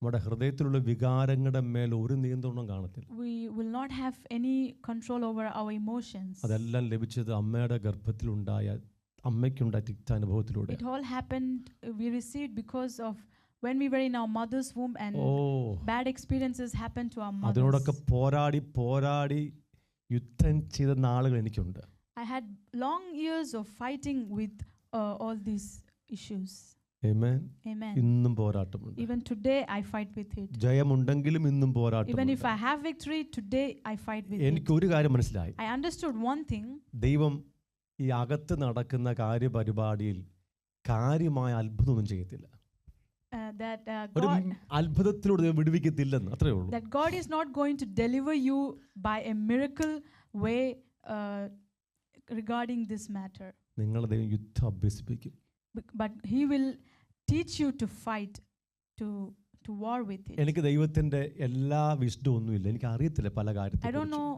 നമ്മുടെ ഹൃദയത്തിലുള്ള വികാരങ്ങളുടെ മേൽ ഒരു നിയന്ത്രണം കാണത്തില്ല. We will not have any control over our emotions. അതെല്ലാം ലഭിച്ചത് അമ്മയുടെ ഗർഭത്തിലുണ്ടായ അമ്മയ്ക്കുണ്ടായ തിക്താനുഭവത്തിലൂടെ. It all happened, we received because of when we were in our mother's womb, and bad experiences happened to our mothers. അതിനോടൊക്കെ പോരാടി യുദ്ധം ചെയ്ത നാളുകൾ എനിക്കുണ്ട്. I had long years of fighting with all these issues. Amen. Amen. ഇന്നും പോരാട്ടമുണ്ട്. Even today I fight with it. ജയമുണ്ടെങ്കിലും ഇന്നും പോരാട്ടമുണ്ട്. Even if I have victory today, I fight with it. എനിക്ക് ഒരു കാര്യം മനസ്സിലായി. I understood one thing. ദൈവം ഈ അകത്ത് നടക്കുന്ന കാര്യപരിപാടിയിൽ കാര്യമായ അത്ഭുതമൊന്നും ചെയ്യത്തില്ല. ഒരു അത്ഭുതത്തിലൂടെ വിടുവിക്കത്തില്ലെന്ന് അത്രേ ഉള്ളൂ. That God is not going to deliver you by a miracle way regarding this matter. നിങ്ങളെ ദൈവം യുദ്ധം അഭ്യസിപ്പിക്കും. But he will teach you to fight, to war with it. എനിക്ക് ദൈവത്തിന്റെ എല്ലാ വിസ്ഡം ഒന്നുമില്ല. എനിക്ക് അറിയത്തില്ല പല കാര്യത്തെക്കുറിച്ചും. I don't know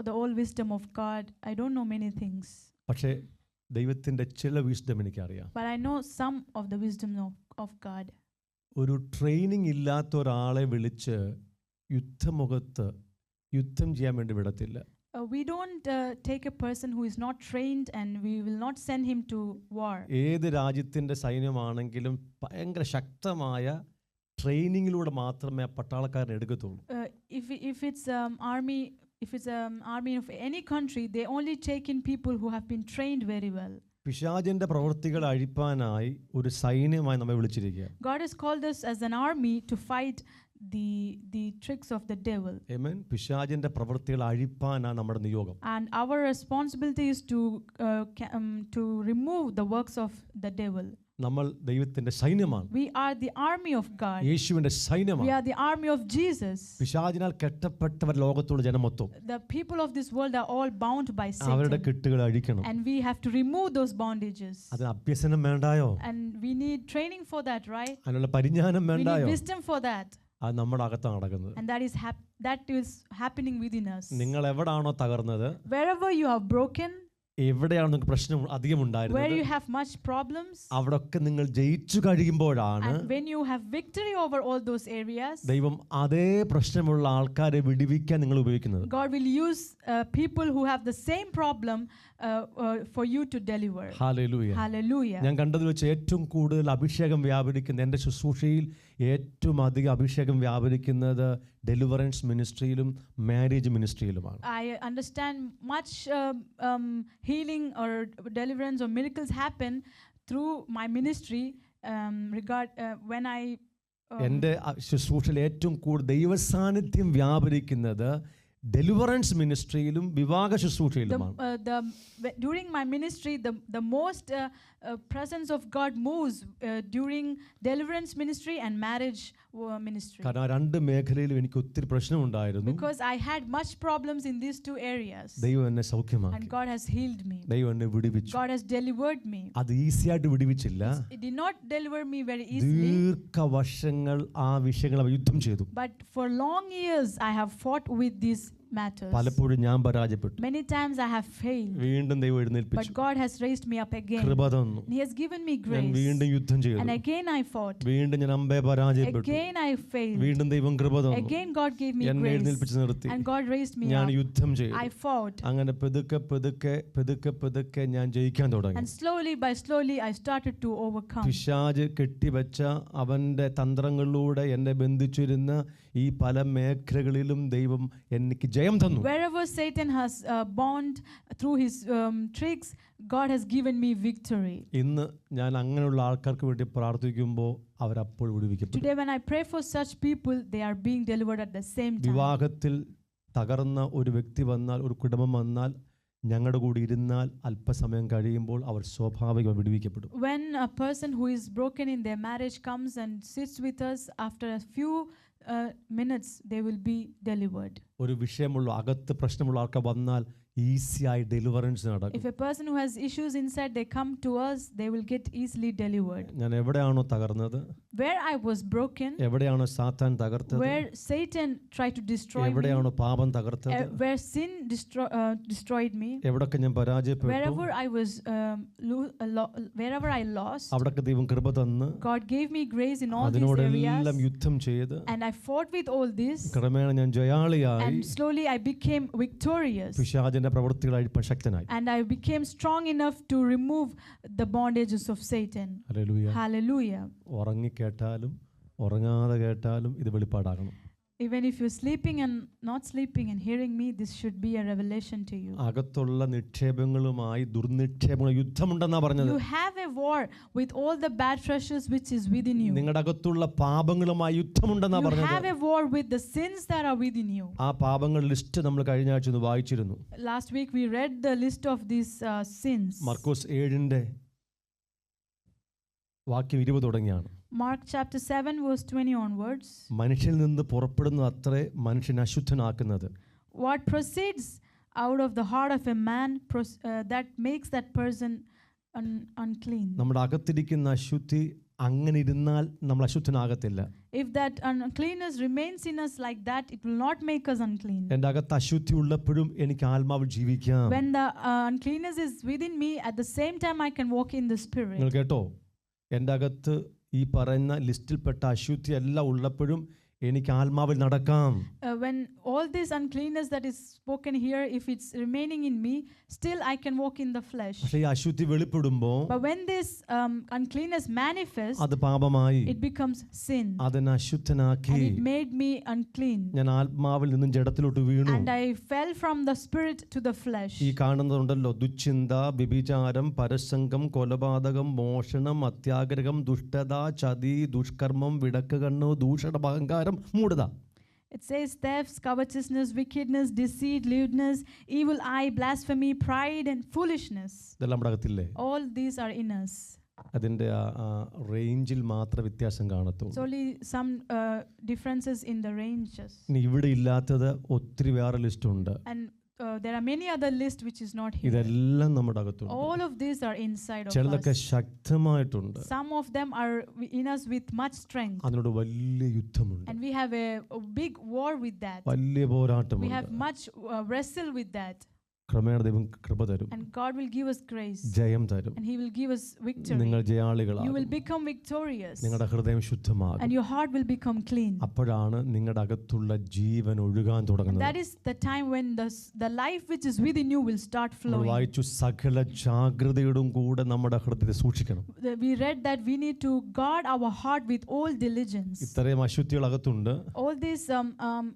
the all wisdom of God. I don't know many things. പക്ഷേ ദൈവത്തിന്റെ ചില വിസ്ഡം എനിക്കറിയാം. But I know some of the wisdom of God. ഒരു ട്രെയിനിങ് ഇല്ലാത്ത ഒരാളെ വിളിച്ച് യുദ്ധമുഖത്ത് യുദ്ധം ചെയ്യാൻ വേണ്ടി വിടത്തില്ല. We don't take a person who is not trained and we will not send him to war. ഏത് രാജ്യത്തിൻ്റെ സൈന്യമാണെങ്കിലും ഭയങ്കര ശക്തമായ ട്രെയിനിങ്ങിലൂടെ മാത്രമേ ആ പട്ടാളക്കാരനെ എടുക്കത്തുള്ളൂ. If it's army of any country, they only take in people who have been trained very well. പിശാചിന്റെ പ്രവൃത്തികൾ അഴിപ്പാനായി ഒരു സൈന്യമായി നമ്മെ വിളിച്ചിരിക്കുക. God has called us as an army to fight the tricks of the devil. Amen. പിശാചിന്റെ പ്രവൃത്തികൾ അഴിപ്പാനാണ് നമ്മുടെ നിയോഗം. And our responsibility is to remove the works of the devil. നമ്മൾ ദൈവത്തിന്റെ സൈന്യമാണ്. We are the army of God. യേശുവിന്റെ സൈന്യമാണ്. We are the army of Jesus. പിശാചിനാൽ കെട്ടപ്പെട്ടവർ ലോകത്തുള്ള ജനമൊത്തം. The people of this world are all bound by Satan. അവരുടെ കെട്ടുകൾ അഴിക്കണം. And we have to remove those bondages. അതിന് അഭ്യസനം വേണ്ടായോ? And we need training for that, right? അതിനുള്ള പരിജ്ഞാനം We വേണ്ടായോ? need wisdom for that. അത് നമ്മുടെ അകത്താണ് നടക്കുന്നത്. And that is happening within us. നിങ്ങൾ എവിടാണോ തകർന്നത്, Wherever you are broken, എവിടെയാണ് നിങ്ങൾക്ക് പ്രശ്നം അധികം where ഉണ്ടായിരുന്നത്, you have much problems, അവിടൊക്കെ നിങ്ങൾ ജയിച്ചു കഴിയുമ്പോഴാണ് and when you have victory over all those areas, ദൈവം അതേ പ്രശ്നമുള്ള ആൾക്കാരെ വിടുവിക്കാൻ നിങ്ങൾ ഉപയോഗിക്കുന്നത്. God will use people who have the same problem for you to deliver. Hallelujah. Hallelujah. ഞാൻ കണ്ടതിൽ വെച്ച് ഏറ്റവും കൂടുതൽ അഭിഷേകം വ്യാപരിക്കുന്ന, എൻ്റെ ശുശ്രൂഷയിൽ ഏറ്റവും അധികം അഭിഷേകം വ്യാപരിക്കുന്നത് ഡെലിവറൻസ് മിനിസ്ട്രിയിലും മാരേജ് മിനിസ്ട്രിയിലുമാണ്. I understand much healing or deliverance or miracles happen through my ministry when I എൻ്റെ ശുശ്രൂഷയിൽ ഏറ്റവും കൂടുതൽ ദൈവസാന്നിധ്യം വ്യാപരിക്കുന്നത് ഡെലിവറൻസ് മിനിസ്ട്രിയിലും വിവാഹ ശുശ്രൂഷയിലുമാണ്. During my ministry, the most presence of God moves during deliverance ministry and marriage ministry. കാരണം ആ രണ്ട് മേഖലയിലും എനിക്ക് ഒത്തിരി പ്രശ്നമുണ്ടായിരുന്നു. Because I had much problems in these two areas. ദൈവം എന്നെ സൗഖ്യമാക്കി. And God has healed me. ദൈവം എന്നെ വിടുവിച്ചു. God has delivered me. അത് ഈസിയായിട്ട് വിടുവിച്ചില്ല. It did not deliver me very easily. ദീർഘവർഷങ്ങൾ ആ വിഷയങ്ങൾ യുദ്ധം ചെയ്തു. But for long years I have fought with these matters. പലപ്പോഴും ഞാൻ പരാജയപ്പെട്ടു. Many times I have failed. വീണ്ടും ദൈവം But എഴുന്നേൽപ്പിച്ചു. God has raised me up again. കൃപ തന്നു. He has given me ഞാൻ grace. വീണ്ടും യുദ്ധം ചെയ്തു. And again I fought. വീണ്ടും ഞാൻ അമ്പേ പരാജയപ്പെട്ടു. Again I failed. വീണ്ടും ദൈവം കൃപ തന്നു. Again God gave me എന്നെ grace. എഴുന്നേൽപ്പിച്ച് നിർത്തി. And God raised me ഞാൻ up. യുദ്ധം ചെയ്തു. I fought. അങ്ങനെ പതുക്കെ ഞാൻ ജയിക്കാൻ തുടങ്ങി. And slowly I started to overcome. പിശാച് കെട്ടിവെച്ച അവന്റെ തന്ത്രങ്ങളിലൂടെ എന്നെ ബന്ധിച്ചിരുന്ന ഈ പല മേഖലകളിലും ദൈവം എനിക്ക് ജയം തന്നു. Wherever Satan has bound through his tricks, God has given me victory. ഇന്ന് ഞാൻ അങ്ങനെയുള്ള ആൾക്കാർക്ക് വേണ്ടി പ്രാർത്ഥിക്കുമ്പോൾ അവരപ്പോൾ വിടുവിക്കപ്പെടും. Today when I pray for such people, they are being delivered at the same time. വിവാഹത്തിൽ തകർന്ന ഒരു വ്യക്തി വന്നാൽ, ഒരു കുടുംബം വന്നാൽ, ഞങ്ങളുടെ കൂടി ഇരുന്നാൽ അല്പസമയം കഴിയുമ്പോൾ അവർ സ്വാഭാവികമായി വിടുവിക്കപ്പെടും. When a person who is broken in their marriage comes and sits with us, after a few minutes they will be delivered. ഒരു വിഷയമുള്ള അകത്ത് പ്രശ്നമുള്ള ആൾക്കാർ വന്നാൽ ഈസിയായി ഡെലിവറൻസ് നടക്കും. If a person who has issues inside, they come to us, they will get easily delivered. ഞാൻ എവിടെയാണോ തകർന്നത്, Where I was broken, എവിടെയാണോ സാത്താൻ തകർത്തത്, where Satan tried to destroy me, എവിടെയാണോ പാപം തകർത്തത്, where sin destroyed me, എവിടൊക്കെ ഞാൻ പരാജയപ്പെട്ടു, wherever I was wherever I lost, അവിടൊക്കെ ദൈവം കൃപ തന്ന് God gave me grace in all these അതിനോടെല്ലാം areas. യുദ്ധം ചെയ്ത് And I fought with all this, ക്രമേണ ഞാൻ ജയാളിയായി and slowly I became victorious. പിശാചിന്റെ പ്രവൃത്തികൾ അഴിപ്പാൻ ശക്തനായി. And I became strong enough to remove the bondages of Satan. Hallelujah. Hallelujah. ഉറങ്ങിക്കേട്ടാലും ഉറങ്ങാതെ കേട്ടാലും ഇത് വെളിപ്പാടാകണം. Even if you're sleeping and not sleeping and hearing me, this should be a revelation to you. അകത്തുള്ള നിക്ഷേപങ്ങളുമായി ദുർനിക്ഷേപങ്ങൾ യുദ്ധമുണ്ടെന്നാ പറഞ്ഞത്. You have a war with all the bad treasures which is within you. നിങ്ങളുടെ അകത്തുള്ള പാപങ്ങളുമായി യുദ്ധമുണ്ടെന്നാ You പറഞ്ഞത്. have a war with the sins that are within you. ആ പാപങ്ങൾ list നമ്മൾ കഴിഞ്ഞ ആഴ്ച ഒന്ന് വായിച്ചിരുന്നു. Last week we read the list of these sins. മർക്കോസ് 7 വാക്യം 20 തുടങ്ങിയാണ്. Mark chapter 7 verse 20 onwards. മനുഷ്യനിൽ നിന്ന് പുറപ്പെടുന്ന അത്രേ മനുഷ്യനെ അശുദ്ധനാക്കുന്നത്. What proceeds out of the heart of a man that makes that person unclean. നമ്മുടെ അകത്തിരിക്കുന്ന അശുദ്ധി അങ്ങനെ ഇരുന്നാൽ നമ്മൾ അശുദ്ധനാകത്തില്ല. If that uncleanness remains in us like that, it will not make us unclean. എൻ്റെ അകത്ത് അശുദ്ധി ഉള്ളപ്പോഴും എനിക്ക് ആത്മാവിൽ ജീവിക്കാം. When the uncleanness is within me, at the same time I can walk in the spirit. നിങ്ങൾ കേട്ടോ, എൻ്റെ അകത്ത് ഈ പറയുന്ന ലിസ്റ്റിൽപ്പെട്ട അശുദ്ധി എല്ലാം ഉള്ളപ്പോഴും എനിക്ക് ആത്മാവിൽ നടക്കാം. when all this uncleanness that is spoken here, if it's remaining in me, still I can walk in the flesh. പക്ഷേ ഈ അശുദ്ധി വെളിപ്പെടുമ്പോൾ But when this uncleanness manifests, അത് പാപമായി, it becomes sin. അതിനെ അശുദ്ധനാക്കി, And it made me unclean. ഞാൻ ആത്മാവിൽ നിന്നും ജഡത്തിലോട്ട് വീണു. And I fell from the spirit to the flesh. ഈ കാണുന്നതുണ്ടല്ലോ, ദുശ്ചിന്ത, വ്യഭിചാരം, പരസംഗം, കൊലപാതകം, മോഷണം, അത്യാഗ്രഹം, ദുഷ്ടത, ചതി, ദുഷ്കർമ്മം, വിടക്കുകണ്ണ്, ദൂഷണം, അഹങ്കാരം, മൂഢത. It says thefts, covetousness, wickedness, deceit, lewdness, evil eye, blasphemy, pride and foolishness. ഇതെല്ലാം നമ്മുടെ അകത്തില്ലേ? All these are in us. അതിൻ്റെ ആ റേഞ്ചിൽ മാത്രം വ്യത്യാസം കാണത്തുള്ളൂ. It's only some differences in the ranges. ഇനി ഇവിടെ ഇല്ലാത്തത് ഒത്തിരി വേറെ ലിസ്റ്റ് ഉണ്ട്. And there are many other lists which is not here. ഇതെല്ലാം നമ്മുടെ അകത്തുണ്ട്. All of these are inside of ചിലതൊക്കെ us. ശക്തമായിട്ടുണ്ട്. Some of them are in us with much strength. അതിനോട് വലിയ യുദ്ധമുണ്ട്. And we have a big war with that. വലിയ We പോരാട്ടമുണ്ട്. have much wrestle with that. ക്രമേണ ദൈവം കൃപ തരും, And God will give us grace. ജയം തരും. And He will give us victory. നിങ്ങൾ You will ജയാളികളാകും. become victorious. നിങ്ങളുടെ ഹൃദയം And ശുദ്ധമാകും. your heart will become clean. അപ്പോഴാണ് നിങ്ങളുടെ അകത്തുള്ള ജീവൻ ഒഴുകാൻ And തുടങ്ങുന്നത്. that is the time when the life which is within you will start നമ്മൾ flowing. വായിച്ചു, സകല ജാഗ്രതയോടും കൂടെ നമ്മുടെ ഹൃദയത്തെ സൂക്ഷിക്കണം. We read that we need to guard our heart with all diligence. ഇത്രയും അശുദ്ധികൾ അകത്തുണ്ട്. All these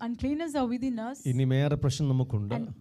uncleanness are within us. ഇനി വേറെ പ്രശ്നം നമുക്കുണ്ട്. And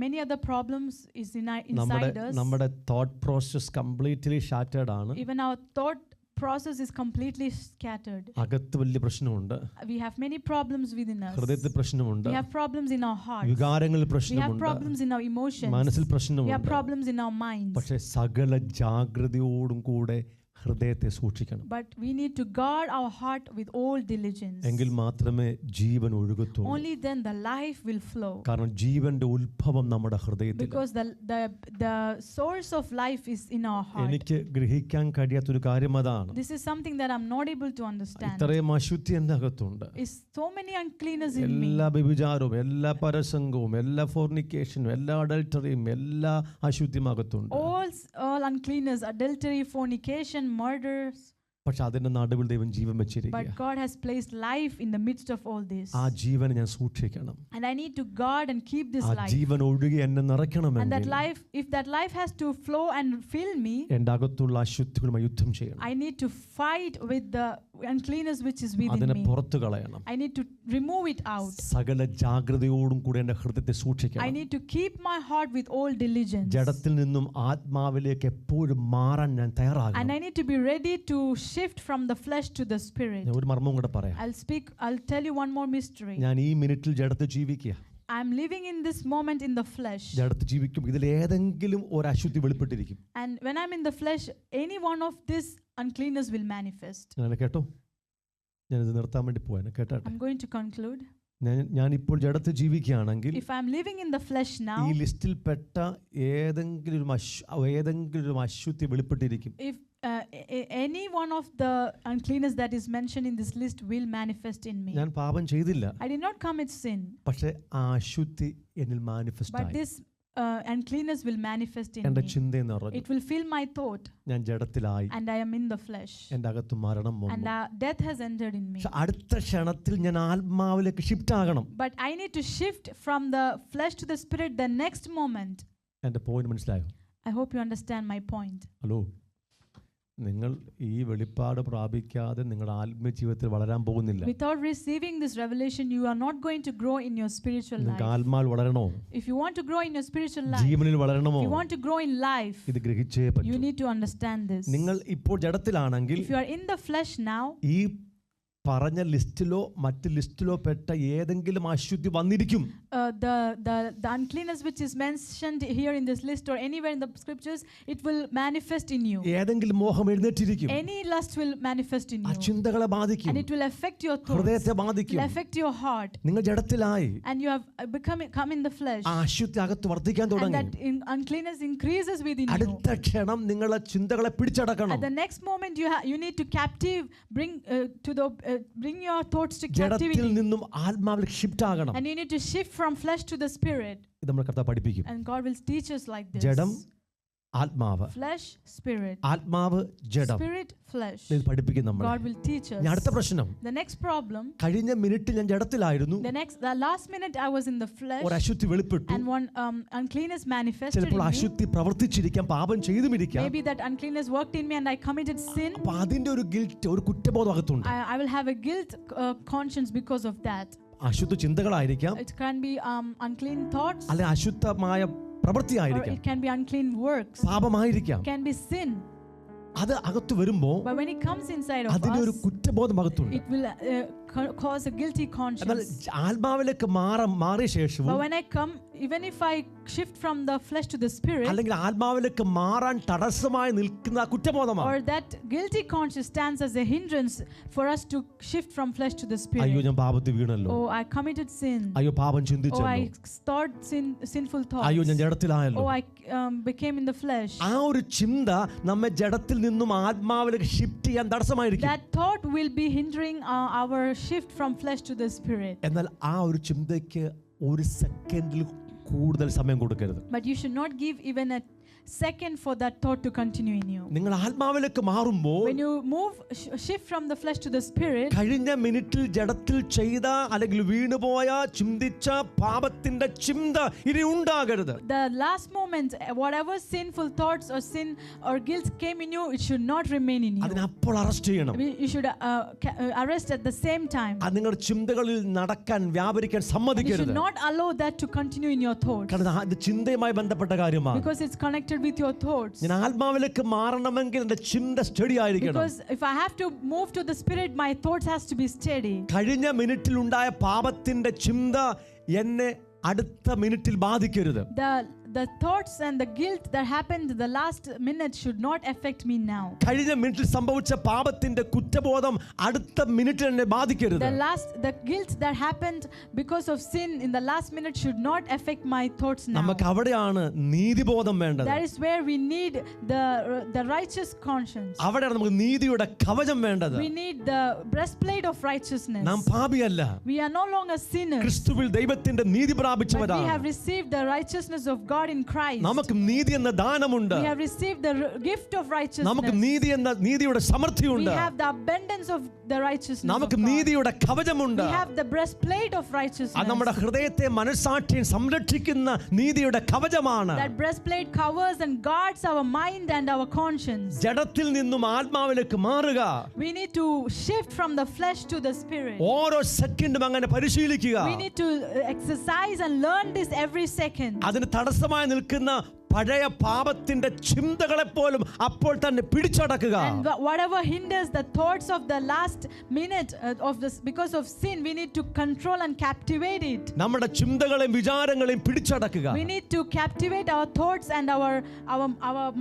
many other problems is നമ്മുടെ inside us. നമ്മുടെ തോട്ട് പ്രോസസ് കംപ്ലീറ്റ്ലി ഷാറ്റേർഡ് ആണ്. Even our thought process is completely scattered. അകത്ത് വലിയ പ്രശ്നമുണ്ട്. We have many problems within us. ഹൃദയത്തിൽ പ്രശ്നമുണ്ട്. We have problems in our hearts. വികാരങ്ങളിൽ We have പ്രശ്നമുണ്ട്. problems in our emotions. മനസ്സിൽ We have പ്രശ്നമുണ്ട്. problems in our minds. പക്ഷേ സകല ജാഗ്രതയോടും കൂടെ ഹൃദയത്തെ സൂക്ഷിക്കണം. But we need to guard our heart with all diligence. എങ്കിൽ മാത്രമേ ജീവൻ ഒഴുകത്തുള്ളൂ. Only then the life will flow. കാരണം ജീവന്റെ ഉത്ഭവം നമ്മുടെ ഹൃദയത്തിൽ. Because the source of life is in our heart. എനിക്ക് ഗ്രഹിക്കാൻ കഴിയാത്തൊരു കാര്യം അതാണ്. This is something that I'm not able to understand. ഇത്രയും അശുദ്ധി എൻ്റെ അകത്തുണ്ട്. Is so many uncleanness in me. എല്ലാ വ്യഭിചാരവും, എല്ലാ പരസംഗവും, എല്ലാ ഫോർണിക്കേഷനും, എല്ലാ അഡൾട്ടറിയും, എല്ലാ അശുദ്ധിയും അകത്തുണ്ട്. All uncleanness, adultery, fornication, murders. പക്ഷെ അതിന്റെ നടുവിൽ ദൈവം ജീവൻ But വെച്ചിരിക്കുക. God has placed life in the midst of all this. ആ ജീവനെ ഞാൻ സൂക്ഷിക്കണം. And I need to guard and keep this ആ life. ജീവൻ ഒഴുകി എന്നെ And that നിറയ്ക്കണമെങ്കിൽ life, if that life has to flow and fill me, എൻ്റെ അകത്തുള്ള അശുദ്ധികളുമായി യുദ്ധം ചെയ്യണം. I need to fight with the uncleanness which is within അതിനെ me. പുറത്തു കളയണം. I need to remove it out. സകല ജാഗ്രതയോടും കൂടി എൻ്റെ ഹൃദയത്തെ I സൂക്ഷിക്കണം. need to keep my heart with all diligence. ജഡത്തിൽ നിന്നും ആത്മാവിലേക്ക് എപ്പോഴും മാറാൻ ഞാൻ And തയ്യാറാകണം. I need to be ready to shift from the flesh to the spirit. ഞാൻ ഒരു മർമ്മം കൂടെ പറയാം. I'll tell you one more mystery. ഞാൻ ഈ മിനിറ്റിൽ ജഡത്തിൽ ജീവിക്കുക. I'm living in this moment in the flesh. ജഡത്തിൽ ജീവിക്കും. ഇതിൽ ഏതെങ്കിലും ഒരു അശുദ്ധി വെളിപ്പെട്ടിരിക്കും. And when I'm in the flesh, any one of this uncleanness will manifest. ഞാൻ കേട്ടോ, ഞാനിത് നിർത്താൻ വേണ്ടി പോവാണ്. കേട്ടോ, I'm going to conclude. ഞാനിപ്പോൾ ജഡത്തിൽ ജീവിക്കുകയാണെങ്കിൽ If I'm living in the flesh now, ഈ ലിസ്റ്റിൽ പെട്ട ഏതെങ്കിലും ഒരു അശുദ്ധി വെളിപ്പെട്ടിരിക്കും. if any one of the uncleanness that is mentioned in this list will manifest in me. ഞാൻ പാപം ചെയ്തില്ല, I did not commit sin, പക്ഷേ ആ അശുദ്ധി എന്നിൽ മാനിഫെസ്റ്റ് but ആയി. this uncleanness will manifest in എൻ്റെ me. ചിന്തയിൽ നിറഞ്ഞു. It will fill my thought, ഞാൻ ജഡത്തിലായി. and I am in the flesh, എൻ്റെ അകത്ത് മരണം and വന്നു. death has entered in me. പക്ഷെ അടുത്ത ക്ഷണത്തിൽ ഞാൻ ആത്മാവിലേക്ക് ഷിഫ്റ്റ് ആകണം. But I need to shift from the flesh to the spirit the next moment. എൻ്റെ പോയിന്റ് മനസ്സിലായോ? I hope you understand my point. Hello, നിങ്ങൾ ഈ വെളിപ്പാട് പ്രാപിക്കാതെ നിങ്ങളുടെ ആത്മീയ ജീവിതത്തിൽ വളരാൻ പോകുന്നില്ല. Without receiving this revelation, you are not going to grow in your spiritual നിങ്ങൾക്ക് life. ആത്മാവിൽ വളരണോ? If you want to grow in your spiritual life, ജീവനിൽ if വളരണമോ? you want to grow in life, ഇത് ഗ്രഹിച്ചേ you പറ്റൂ. need to understand this. നിങ്ങൾ ഇപ്പോൾ ജഡത്തിലാണെങ്കിൽ If you are in the flesh now, ഈ പറഞ്ഞ ലിസ്റ്റിലോ മറ്റ് ലിസ്റ്റിലോ പെട്ട ഏതെങ്കിലും അശുദ്ധി വന്നിരിക്കും. the uncleanness which is mentioned here in this list or anywhere in the scriptures, it will manifest in you. ഏതെങ്കിലും മോഹം എഴുന്നേറ്റിരിക്കും. Any lust will manifest in ആ you, ചിന്തകളെ ബാധിക്കും. and it will affect your thoughts, ഹൃദയത്തെ it will ബാധിക്കും. affect your heart, നിങ്ങൾ ജഡത്തിലായി. and you have come in the flesh, ആ അശുദ്ധി അകത്ത് വർദ്ധിക്കാൻ and തുടങ്ങി. that uncleanness increases within you. അടുത്ത ക്ഷണം നിങ്ങളെ ചിന്തകളെ പിടിച്ചടക്കണം. At the next moment, you need to bring your thoughts to ജഡത്തിൽ captivity, നിന്നും ആത്മാവിലേക്ക് ഷിഫ്റ്റ് ആകണം. and you need to shift from flesh to the spirit. ഇത് നമ്മൾ കർത്താവ് പഠിപ്പിക്കും. And God will teach us like this. ജഡം ആത്മാവ്, flesh, spirit. ആത്മാവ് ജഡം. Spirit, flesh. ഇത് പഠിപ്പിക്കും നമ്മൾ. God will teach us. അടുത്ത പ്രശ്നം, The next problem, കഴിഞ്ഞ മിനിറ്റിൽ ഞാൻ ജഡത്തിലായിരുന്നു, the last minute I was in the flesh, ഒരു അശുദ്ധി വെളിപ്പെട്ടു. and one uncleanness manifested in ചിലപ്പോൾ me. അശുദ്ധി പ്രവർത്തിച്ചിരിക്കാം, പാപം ചെയ്തുമിരിക്കാം. Maybe that uncleanness worked in me and I committed sin. അപ്പൊ അതിന്റെ ഒരു ഗിൽറ്റ്, ഒരു കുറ്റബോധം അകത്തുണ്ട്. I will have a guilt conscience because of that. അശുദ്ധ ചിന്തകളായിരിക്കാം, It can be unclean thoughts, അല്ലെ അശുദ്ധമായ or പ്രവൃത്തിയായിരിക്കാം, it can be unclean works, പാപമായിരിക്കാം. it can be sin. അത് അകത്ത് വരുമ്പോ But when it comes inside of അതിന്റെ ഒരു us, കുറ്റബോധം അകത്തുണ്ട്. it will cause a guilty എന്നാൽ conscience. ആത്മാവിലേക്ക് മാറിയ ശേഷവും, But when I come, even if I shift from the flesh to the spirit, അല്ലെങ്കിൽ ആത്മാവിലേക്ക് മാറാൻ തടസ്സമായി നിൽക്കുന്ന കുറ്റബോധമാണ്. or that guilty conscience stands as a hindrance for us to shift from flesh to the അയ്യോ spirit. ഞാൻ പാപത്തിൽ വീണല്ലോ, Oh, I committed sin. അയ്യോ പാപം Oh, ചിന്തിച്ചല്ലോ, I thought sinful അയ്യോ ഞാൻ thoughts. ജഡത്തിലായല്ലോ. Oh, I became in the flesh. ആ ഒരു ചിന്ത നമ്മെ ജഡത്തിൽ നിന്നും ആത്മാവിലേക്ക് ഷിഫ്റ്റ് ചെയ്യാൻ തടസ്സമായിരിക്കും. That thought will be hindering our shift from flesh to the spirit. എന്നാൽ ആ ഒരു ചിന്തയ്ക്ക് ഒരു സെക്കൻഡിൽ കൂടുതൽ സമയം കൊടുക്കരുത്. But you should not give even a second for that thought to continue in you. നിങ്ങൾ ആത്മാവിലേക്ക് മാറുമ്പോൾ, When you move, shift from the flesh to the spirit, കഴിഞ്ഞ മിനിറ്റിൽ ജഡത്തിൽ ചെയ്ത അല്ലെങ്കിൽ വീണുപോയ ചിന്തിച്ച പാപത്തിന്റെ ചിന്ത ഇനി ഉണ്ടാകരുത്. the last moment, whatever sinful thoughts or sin or guilt came in you, it should not remain in you. അതിനപ്പോൾ അറസ്റ്റ് ചെയ്യണം. You should arrest at the same time. അത് നിങ്ങളുടെ ചിന്തകളിൽ നടക്കാൻ വ്യാപരിക്കാൻ You should സമ്മതിക്കരുത്. not allow that to continue in your thoughts, കാരണം അത് ചിന്തയുമായി ബന്ധപ്പെട്ട കാര്യമാണ്. because it's connected with your thoughts. ഞാൻ ആത്മാവിലേക്ക് മാറണമെങ്കിൽ എന്റെ ചിന്ത സ്റ്റഡി ആയിരിക്കണം. Because if I have to move to the spirit, my thoughts has to be steady. കഴിഞ്ഞ മിനിറ്റിൽ ഉണ്ടായ പാപത്തിന്റെ ചിന്ത എന്നെ അടുത്ത മിനിറ്റിൽ ബാധിക്കരുത്. The thoughts and the guilt that happened the last minute should not affect me now. കഴിഞ്ഞ മിനിറ്റിൽ സംഭവിച്ച പാപത്തിന്റെ കുറ്റബോധം അടുത്ത മിനിറ്റിൽ എന്നെ ബാധിക്കരുത്. The guilt that happened because of sin in the last minute should not affect my thoughts now. നമുക്ക് അവിടെയാണ് നീതിബോധം വേണ്ടത്. That is where we need the righteous conscience. അവിടെയാണ് നമുക്ക് നീതിയുടെ കവചം വേണ്ടത്. We need the breastplate of righteousness. നാം പാപിയല്ല, We are no longer sinners. ക്രിസ്തുവിൽ ദൈവത്തിന്റെ നീതി But we പ്രാപിച്ചവരാണ്. have received the righteousness of God in Christ. നമുക്ക് നീതി എന്ന ദാനമുണ്ട്. We have received the gift of righteousness. നമുക്ക് നീതിയുടെ സമൃദ്ധിയുണ്ട്. We have the abundance of the righteousness നമുക്ക് of God. നീതിയുടെ കവചമുണ്ട്. We have the breastplate of അത് righteousness. നമ്മുടെ ഹൃദയത്തെ മനസ്സാക്ഷിയും സംരക്ഷിക്കുന്ന നീതിയുടെ കവചമാണ്. That breastplate covers and guards our mind and our conscience. ജഡത്തിൽ നിന്നും ആത്മാവിലേക്ക് മാറുക. We need to shift from the flesh to the spirit. ഓരോ സെക്കൻഡും അങ്ങനെ പരിശീലിക്കുക. We need to exercise and learn this every second. അതിന് തടസ്സമായി നിൽക്കുന്ന പഴയ പാപത്തിന്റെ ചിന്തകളെ പോലും അപ്പോൾ തന്നെ പിടിച്ചടക്കുക. And whatever hinders the thoughts of the last minute of this because of sin, we need to control and captivate it. നമ്മുടെ ചിന്തകളെയും വിചാരങ്ങളെയും പിടിച്ചടക്കുക. We need to captivate our thoughts and our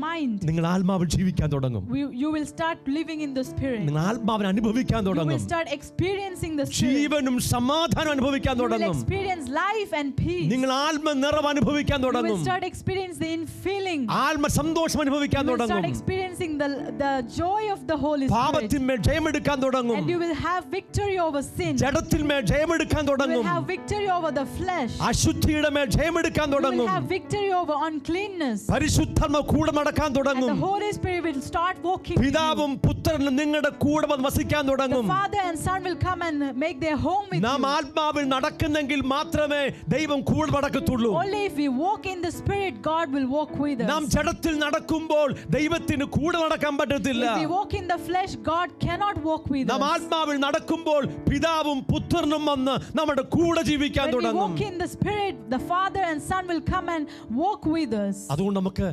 mind. നിങ്ങൾ ആത്മാവിൽ ജീവിക്കാൻ തുടങ്ങും. You will start living in the spirit. നിങ്ങൾ ആത്മാവിനെ അനുഭവിക്കാൻ You will തുടങ്ങും. start experiencing the spirit. ജീവനും സമാധാനം അനുഭവിക്കാൻ You will തുടങ്ങും. experience life and peace. നിങ്ങൾ ആത്മനിറവ് അനുഭവിക്കാൻ You will തുടങ്ങും. start experiencing the feeling. ആത്മ സന്തോഷം അനുഭവിക്കാൻ You will start തുടങ്ങും. experiencing the joy of the Holy Spirit. പാപത്തിന്മേൽ ജയമെടുക്കാൻ തുടങ്ങും. And you will have victory over sin. ജഡത്തിന്മേൽ ജയമെടുക്കാൻ You will തുടങ്ങും. have victory over the flesh. അശുദ്ധിയുടെ മേൽ ജയമെടുക്കാൻ You will തുടങ്ങും. have victory over uncleanness. പരിശുദ്ധാത്മാവ് കൂടെ നടക്കാൻ And the തുടങ്ങും. Holy Spirit will start walking with you. പിതാവും പുത്രനും നിങ്ങളുടെ കൂടെ വന്ന് വസിക്കാൻ The തുടങ്ങും. Father and Son will come and make their home with നാം you. ആത്മാവിൽ നടക്കുന്നെങ്കിൽ മാത്രമേ ദൈവം കൂടെ നടക്കത്തുള്ളൂ. Only if we walk in the Spirit, God will walk with നാം us. ജഡത്തിൽ നടക്കുമ്പോൾ ദൈവത്തിന് കൂടെ നടക്കാൻ പറ്റത്തില്ല. If we walk in the flesh, God cannot walk with നാം us. ആത്മാവിൽ നടക്കുമ്പോൾ പിതാവും പുത്രനും വന്ന് നമ്മുടെ കൂടെ ജീവിക്കാൻ When we തുടങ്ങും. walk in the Spirit, the Father and Son will come and walk with us. അതുകൊണ്ട് നമുക്ക്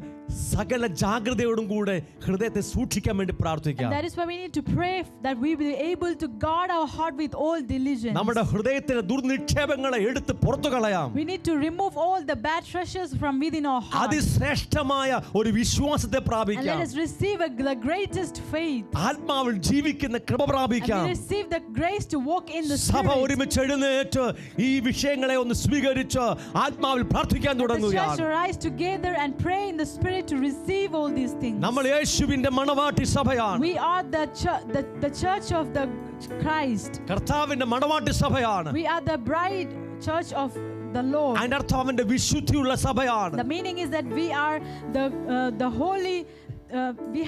സകല ജാഗ്രതയോടും കൂടെ ഹൃദയത്തെ സൂക്ഷിക്കാൻ വേണ്ടി പ്രാർത്ഥിക്കാം. And that is why we need to pray that we will be able to guard our heart with all diligence. നമ്മുടെ ഹൃദയത്തിലെ ദുർനിക്ഷേപങ്ങളെ എടുത്ത് പുറത്തു കളയാം. We need to remove all the bad treasures from within our heart. അതിശ്രേഷ്ഠമായ ഒരു വിശ്വാസത്തെ And let പ്രാപിക്കാം. us receive the greatest faith. ആത്മാവിൽ ജീവിക്കുന്ന കൃപ And പ്രാപിക്കാം. we receive the grace to walk in the സഭ Spirit. ഒരുമിച്ച് എഴുന്നേറ്റ് ഈ വിഷയങ്ങളെ ഒന്ന് സ്വീകരിച്ച് ആത്മാവിൽ പ്രാർത്ഥിക്കാൻ The church തുടങ്ങുകയാണ്. arise together and pray in the Spirit to receive all these things. നമ്മൾ യേശുവിന്റെ മണവാട്ടി സഭയാണ്. We are the church of the Christ. കർത്താവിന്റെ മണവാട്ടി സഭയാണ്. We are the bride church of the Lord. അതിന്റെ അർത്ഥം അവന്റെ വിശുദ്ധിയുള്ള സഭയാണ്. The meaning is that we are the holy. We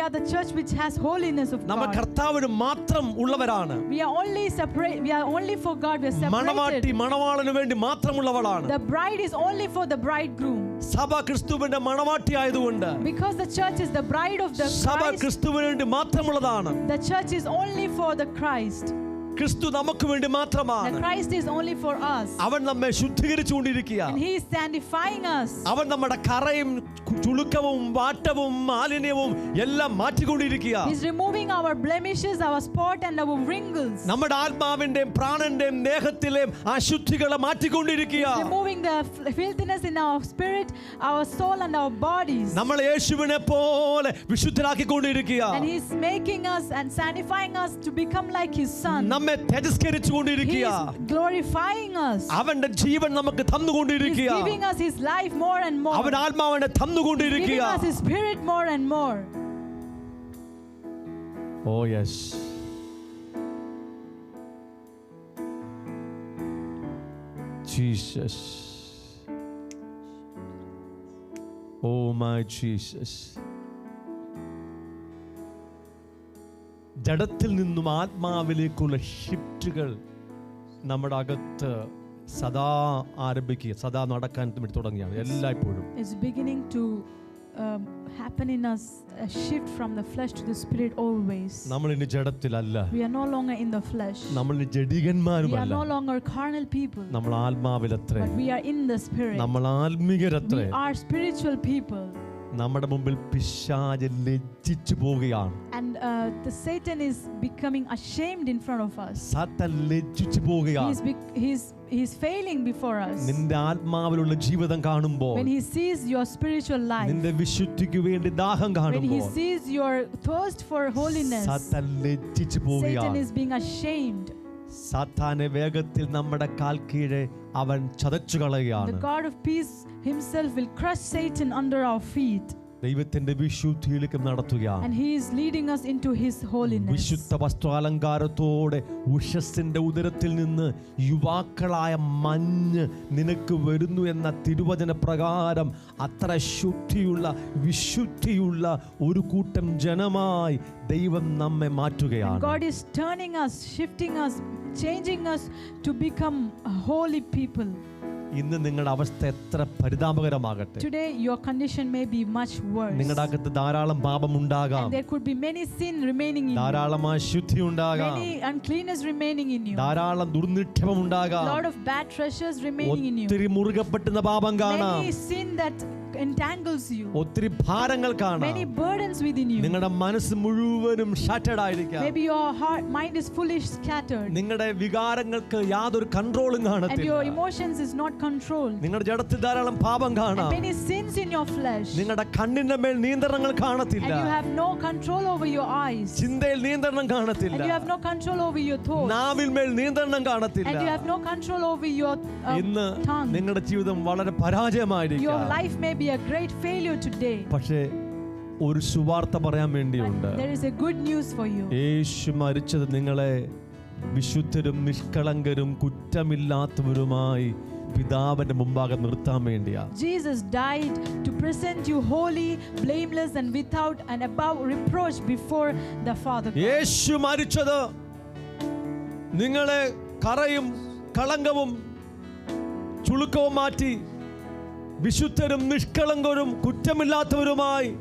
are the church which has holiness of നമ്മൾ God. കർത്താവിന് മാത്രം ഉള്ളവരാണ്. We are only separate. We are only for God. We are separated. മണവാട്ടി മണവാളന് വേണ്ടി മാത്രമുള്ളവളാണ്. The bride is only for the bridegroom. സഭ ക്രിസ്തുവിന്റെ മണവാട്ടി ആയതുകൊണ്ട് Because the church is the bride of the സഭ Christ. ക്രിസ്തുവിന് വേണ്ടി മാത്രമുള്ളതാണ്. The church is only for the Christ. ക്രിസ്തു നമുക്ക് വേണ്ടി The മാത്രമാണ്. Christ is only for us. അവൻ നമ്മെ ശുദ്ധീകരിച്ചുകൊണ്ടിരിക്കുക. And He is sanctifying us. അവൻ നമ്മുടെ കറയും ചുളുക്കവും വാട്ടവും മാലിന്യവും എല്ലാം മാറ്റിക്കൊണ്ടിരിക്കുക. He's removing our blemishes, our spot and our wrinkles. നമ്മുടെ ആത്മാവിന്റെയും പ്രാണന്റെയും ദേഹത്തിലെയും അശുദ്ധികളെ മാറ്റിക്കൊണ്ടിരിക്കുക. Removing the filthiness in our spirit, our soul and our bodies. നമ്മൾ യേശുവിനെ പോലെ വിശുദ്ധരാക്കിക്കൊണ്ടിരിക്കുക. And He's making us and sanctifying us to become like His Son. നമ്മെ തേജസ്കരിച്ചുകൊണ്ടിരിക്കുക. He is glorifying us. അവന്റെ ജീവൻ നമുക്ക് He's തന്നുകൊണ്ടിരിക്കുക. giving us His life more and more. അവൻ ആത്മാവിനെ Giving തന്നുകൊണ്ടിരിക്കുക. us His Spirit more and more. Oh yes. Jesus. Oh my Jesus. ജഡത്തിൽ നിന്നും ആത്മാവിലേക്കുള്ള ഷിഫ്റ്റുകൾ നമ്മുടെ അകത്ത് സദാ ആരംഭിക്കുക, സദാ നടക്കാൻ തുടങ്ങിയാണ് എല്ലായ്പ്പോഴും. It's beginning to happen in us, a shift from the flesh to the spirit always. നമ്മൾ ഇനി ജഡത്തിലല്ല, We are no longer in the flesh. നമ്മൾ ഇനി We are ജഡികന്മാരുമല്ല, no longer carnal people. നമ്മൾ ആത്മാവിലത്രേ, But we are in the spirit. നമ്മൾ ആത്മീകരത്രേ. We are spiritual people. നമ്മുടെ മുമ്പിൽ പിശാച് ലജ്ജിച്ചു പോവുകയാണ്. And the Satan is becoming ashamed in front of us. സാത്താൻ ലജ്ജിച്ചു പോവുകയാണ്. He's failing before us. നിന്റെ ആത്മാവിലുള്ള ജീവിതം കാണുമ്പോൾ, When he sees your spiritual life, നിന്റെ വിശുദ്ധിക്ക് വേണ്ടി ദാഹം when he കാണുമ്പോൾ, sees your thirst for holiness, സാത്താൻ ലജ്ജിച്ചു Satan പോവുകയാണ്. is being ashamed. സാത്താനെ വേഗത്തിൽ നമ്മുടെ കാൽ കീഴെ അവൻ ചതച്ചു The കളയുകയാണ്. God of peace himself will crush Satan under our feet. ദൈവത്തിന്റെ വിശുദ്ധിയിലേക്ക് നടത്തുകയാണ്. And he is leading us into his holiness. വിശുദ്ധ വസ്ത്രാലങ്കാരത്തോടെ ഉഷസ്സിന്റെ ഉദരത്തിൽ നിന്ന് യുവാക്കളായ മഞ്ഞ് നിനക്ക് വരുന്നു എന്ന തിരുവചന പ്രകാരം അത്ര ശുദ്ധിയുള്ള വിശുദ്ധിയുള്ള ഒരു കൂട്ടം ജനമായി ദൈവം നമ്മെ And മാറ്റുകയാണ്. God is turning us, shifting us, changing us to become holy people. ഇന്ന് നിങ്ങളുടെ അവസ്ഥ എത്ര പരിതാപകരമാകട്ടെ, Today your condition may be much worse. നിങ്ങളുടെ അകത്ത് ധാരാളം പാപം ഉണ്ടാകാം, And there could be many sin remaining in you. ധാരാളം അശുദ്ധി ഉണ്ടാകാം, Many uncleanness remaining in you. ധാരാളം ദുർനിക്ഷേപം A ഉണ്ടാകാം, lot of bad treasures remaining in you. ഒത്തിരി മുറുകെ പറ്റുന്ന പാപം കാണാം, Many sin that entangles you. ഒത്തിരി ഭാരങ്ങൾ കാണാം. Many burdens within you. നിങ്ങളുടെ മനസ്സ് മുഴുവനും ഷാറ്റഡ് ആയിരിക്കാം. Maybe your mind is fully scattered. നിങ്ങളുടെ വികാരങ്ങൾക്ക് യാതൊരു കൺട്രോളും And കാണത്തില്ല. your emotions is not controlled. നിങ്ങളുടെ ജഡത്തിൽ ധാരാളം പാപം കാണാം. And many sins in your flesh. നിങ്ങളുടെ കണ്ണിന്റെ മേൽ നിയന്ത്രണങ്ങൾ കാണത്തില്ല. And you have no control over your eyes. ചിന്തയിൽ നിയന്ത്രണം കാണത്തില്ല. And you have no control over your thoughts. നാവിൽ മേൽ നിയന്ത്രണം കാണത്തില്ല. And you have no control over your ഇന്ന് tongue. നിങ്ങളുടെ ജീവിതം വളരെ Your പരാജയമായിരിക്കാം. life may be a great failure today. പക്ഷേ ഒരു സുവാർത്ത പറയാൻ വേണ്ടിയുണ്ട്. But there is a good news for you. യേശു മരിച്ചത് നിങ്ങളെ വിശുദ്ധരും നിഷ്കളങ്കരും കുറ്റമില്ലാത്തവരുമായി പിതാവിന്റെ മുമ്പാകെ നിർത്താൻ വേണ്ടിയാ. Jesus died to present you holy, blameless and without and above reproach before the Father. യേശു മരിച്ചത് നിങ്ങളെ കറയും കളങ്കവും ചുളുക്കവും മാറ്റി വിശുദ്ധരും നിഷ്കളങ്കരും കുറ്റമില്ലാത്തവരുമായി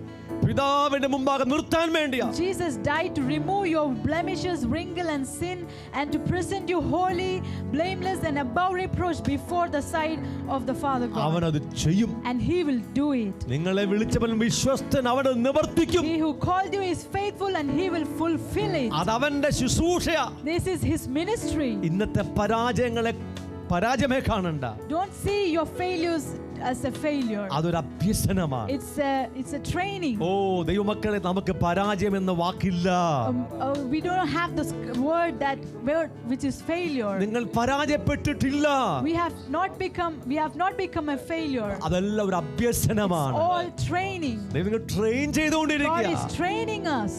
പിതാവിന്റെ മുമ്പാകെ നിർത്താൻ വേണ്ടിയാ. Jesus died to remove your blemishes, wrinkle and sin and to present you holy, blameless and above reproach before the sight of the Father God. അവൻ അത് ചെയ്യും. And he will do it. നിങ്ങളെ വിളിച്ചവൻ വിശ്വസ്തൻ, അവൻ അത് നിവർത്തിക്കും. He who called you is faithful and he will fulfill it. അത് അവന്റെ ശുശ്രൂഷയാ. This is his ministry. ഇന്നത്തെ പരാജയങ്ങളെ പരാജയമേ കാണണ്ട. Don't see your failures as a failure. അതൊരു അഭ്യസനമാണ്. It's a training. ഓ ദൈവമക്കളെ, നമുക്ക് പരാജയം എന്ന വാക്കില്ല. We don't have this word which is failure. നിങ്ങൾ പരാജയപ്പെട്ടിട്ടില്ല. We have not become a failure. അതെല്ലാം ഒരു അഭ്യസനമാണ്. All training. ദൈവം ട്രെയിൻ God ചെയ്തുകൊണ്ടിരിക്കുക. is training us.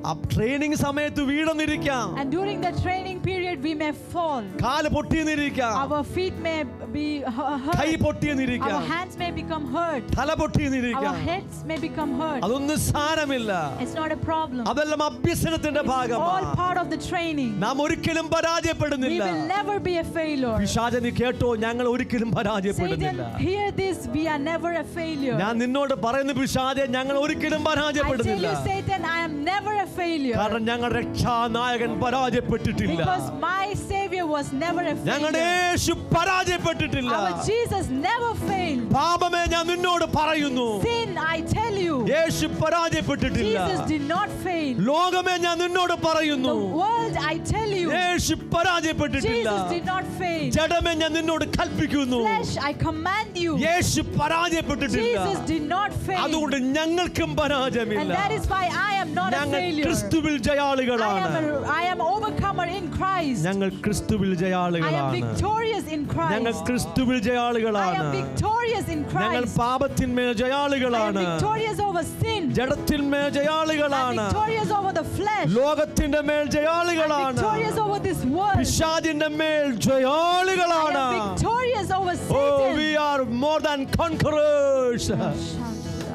ആ ട്രെയിനിങ് സമയത്ത് വീണെന്നിരിക്കാം, And during the training period, we may fall. കാല് പൊട്ടിയെന്നിരിക്കാം, Our feet may be കൈ hurt. പൊട്ടിയെന്നിരിക്കാം, Our hands may become hurt. തല Our പൊട്ടിയെന്നിരിക്കാം. heads may become hurt. അതൊന്നും സാരമില്ല. It's not a problem. അതെല്ലാം അഭ്യസനത്തിന്റെ All ഭാഗമാണ്. part of the training. നാം ഒരിക്കലും We പരാജയപ്പെടുന്നില്ല. will never be a failure. പിശാചനി കേട്ടോ, ഞങ്ങൾ ഒരിക്കലും പരാജയപ്പെടുന്നില്ല. Satan, hear this. We are never a failure. ഞാൻ നിന്നോട് പറയുന്ന പിശാചെ, ഞങ്ങൾ ഒരിക്കലും I tell പരാജയപ്പെടുന്നില്ല. you, Satan, I am never a failure. കാരണം ഞങ്ങളുടെ രക്ഷാനായകൻ പരാജയപ്പെട്ടിട്ടില്ല. Because my Savior was never a ഞങ്ങളുടെ failure. Yeshu പരാജയപ്പെട്ടിട്ടില്ല. Our Jesus never failed. പാപമേ ഞാൻ നിന്നോട് പറയുന്നു, Sin, I tell you, Yeshu പരാജയപ്പെട്ടിട്ടില്ല. Jesus did not fail. ലോകമേ ഞാൻ നിന്നോട് പറയുന്നു, The world, I tell you, Yeshu പരാജയപ്പെട്ടിട്ടില്ല. Jesus did not fail. ജഡമേ ഞാൻ നിന്നോട് കൽപ്പിക്കുന്നു, Flesh, I command you, Yeshu പരാജയപ്പെട്ടിട്ടില്ല. Jesus did not fail. അതുകൊണ്ട് ഞങ്ങൾക്കും And പരാജയമില്ല. that is why I am not a ഞങ്ങൾ failure. ക്രിസ്തുവിൽ ജയാളികളാണ്. I am overcomer in Christ. ഞങ്ങൾ ക്രിസ്തുവിൽ I am ജയാളികളാണ്. victorious in ഞങ്ങൾ Christ. ക്രിസ്തുവിൽ I ജയാളികളാണ്. am victorious in ഞങ്ങൾ Christ. പാപത്തിന്മേൽ I am ജയാളികളാണ്. victorious over sin. ജഡത്തിന്മേൽ I am ജയാളികളാണ്. victorious over the flesh. ലോകത്തിന്റെ മേൽ I am ജയാളികളാണ്. victorious over this world. പിശാചിന്റെ മേൽ I ജയാളികളാണ്. am victorious over Oh, Satan. we are more than conquerors.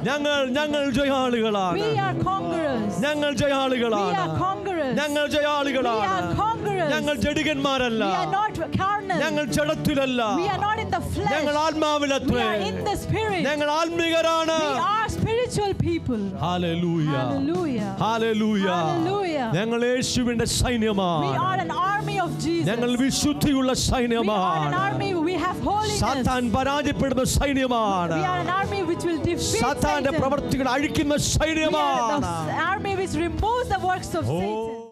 ഞങ്ങൾ ജയാളികളാണ്. We are conquerors. ഞങ്ങൾ We ജയാളികളാണ്. are conquerors. ഞങ്ങൾ We ജയാളികളാണ്. are conquerors. ഞങ്ങൾ ജഡികന്മാരല്ല. We are not carnal. ഞങ്ങൾ ജഡത്തിലല്ല. We are not in the flesh. ഞങ്ങൾ We ആത്മാവിലത്രേ. are in the spirit. ഞങ്ങൾ ആത്മീകരാണ്. We are spiritual people. Hallelujah. Hallelujah. Hallelujah. Hallelujah. ഞങ്ങൾ യേശുവിന്റെ We സൈന്യമാണ്. are an army of Jesus. ഞങ്ങൾ വിശുദ്ധിയുള്ള We are an സൈന്യമാണ്. army. We have holiness. സാത്താൻ പരാജയപ്പെടുന്ന സൈന്യമാണ്. We are an army which will defeat സാത്താന്റെ Satan. പ്രവർത്തികൾ അഴിക്കുന്ന We are സൈന്യമാണ്. the army which removes the works of Oh. Satan.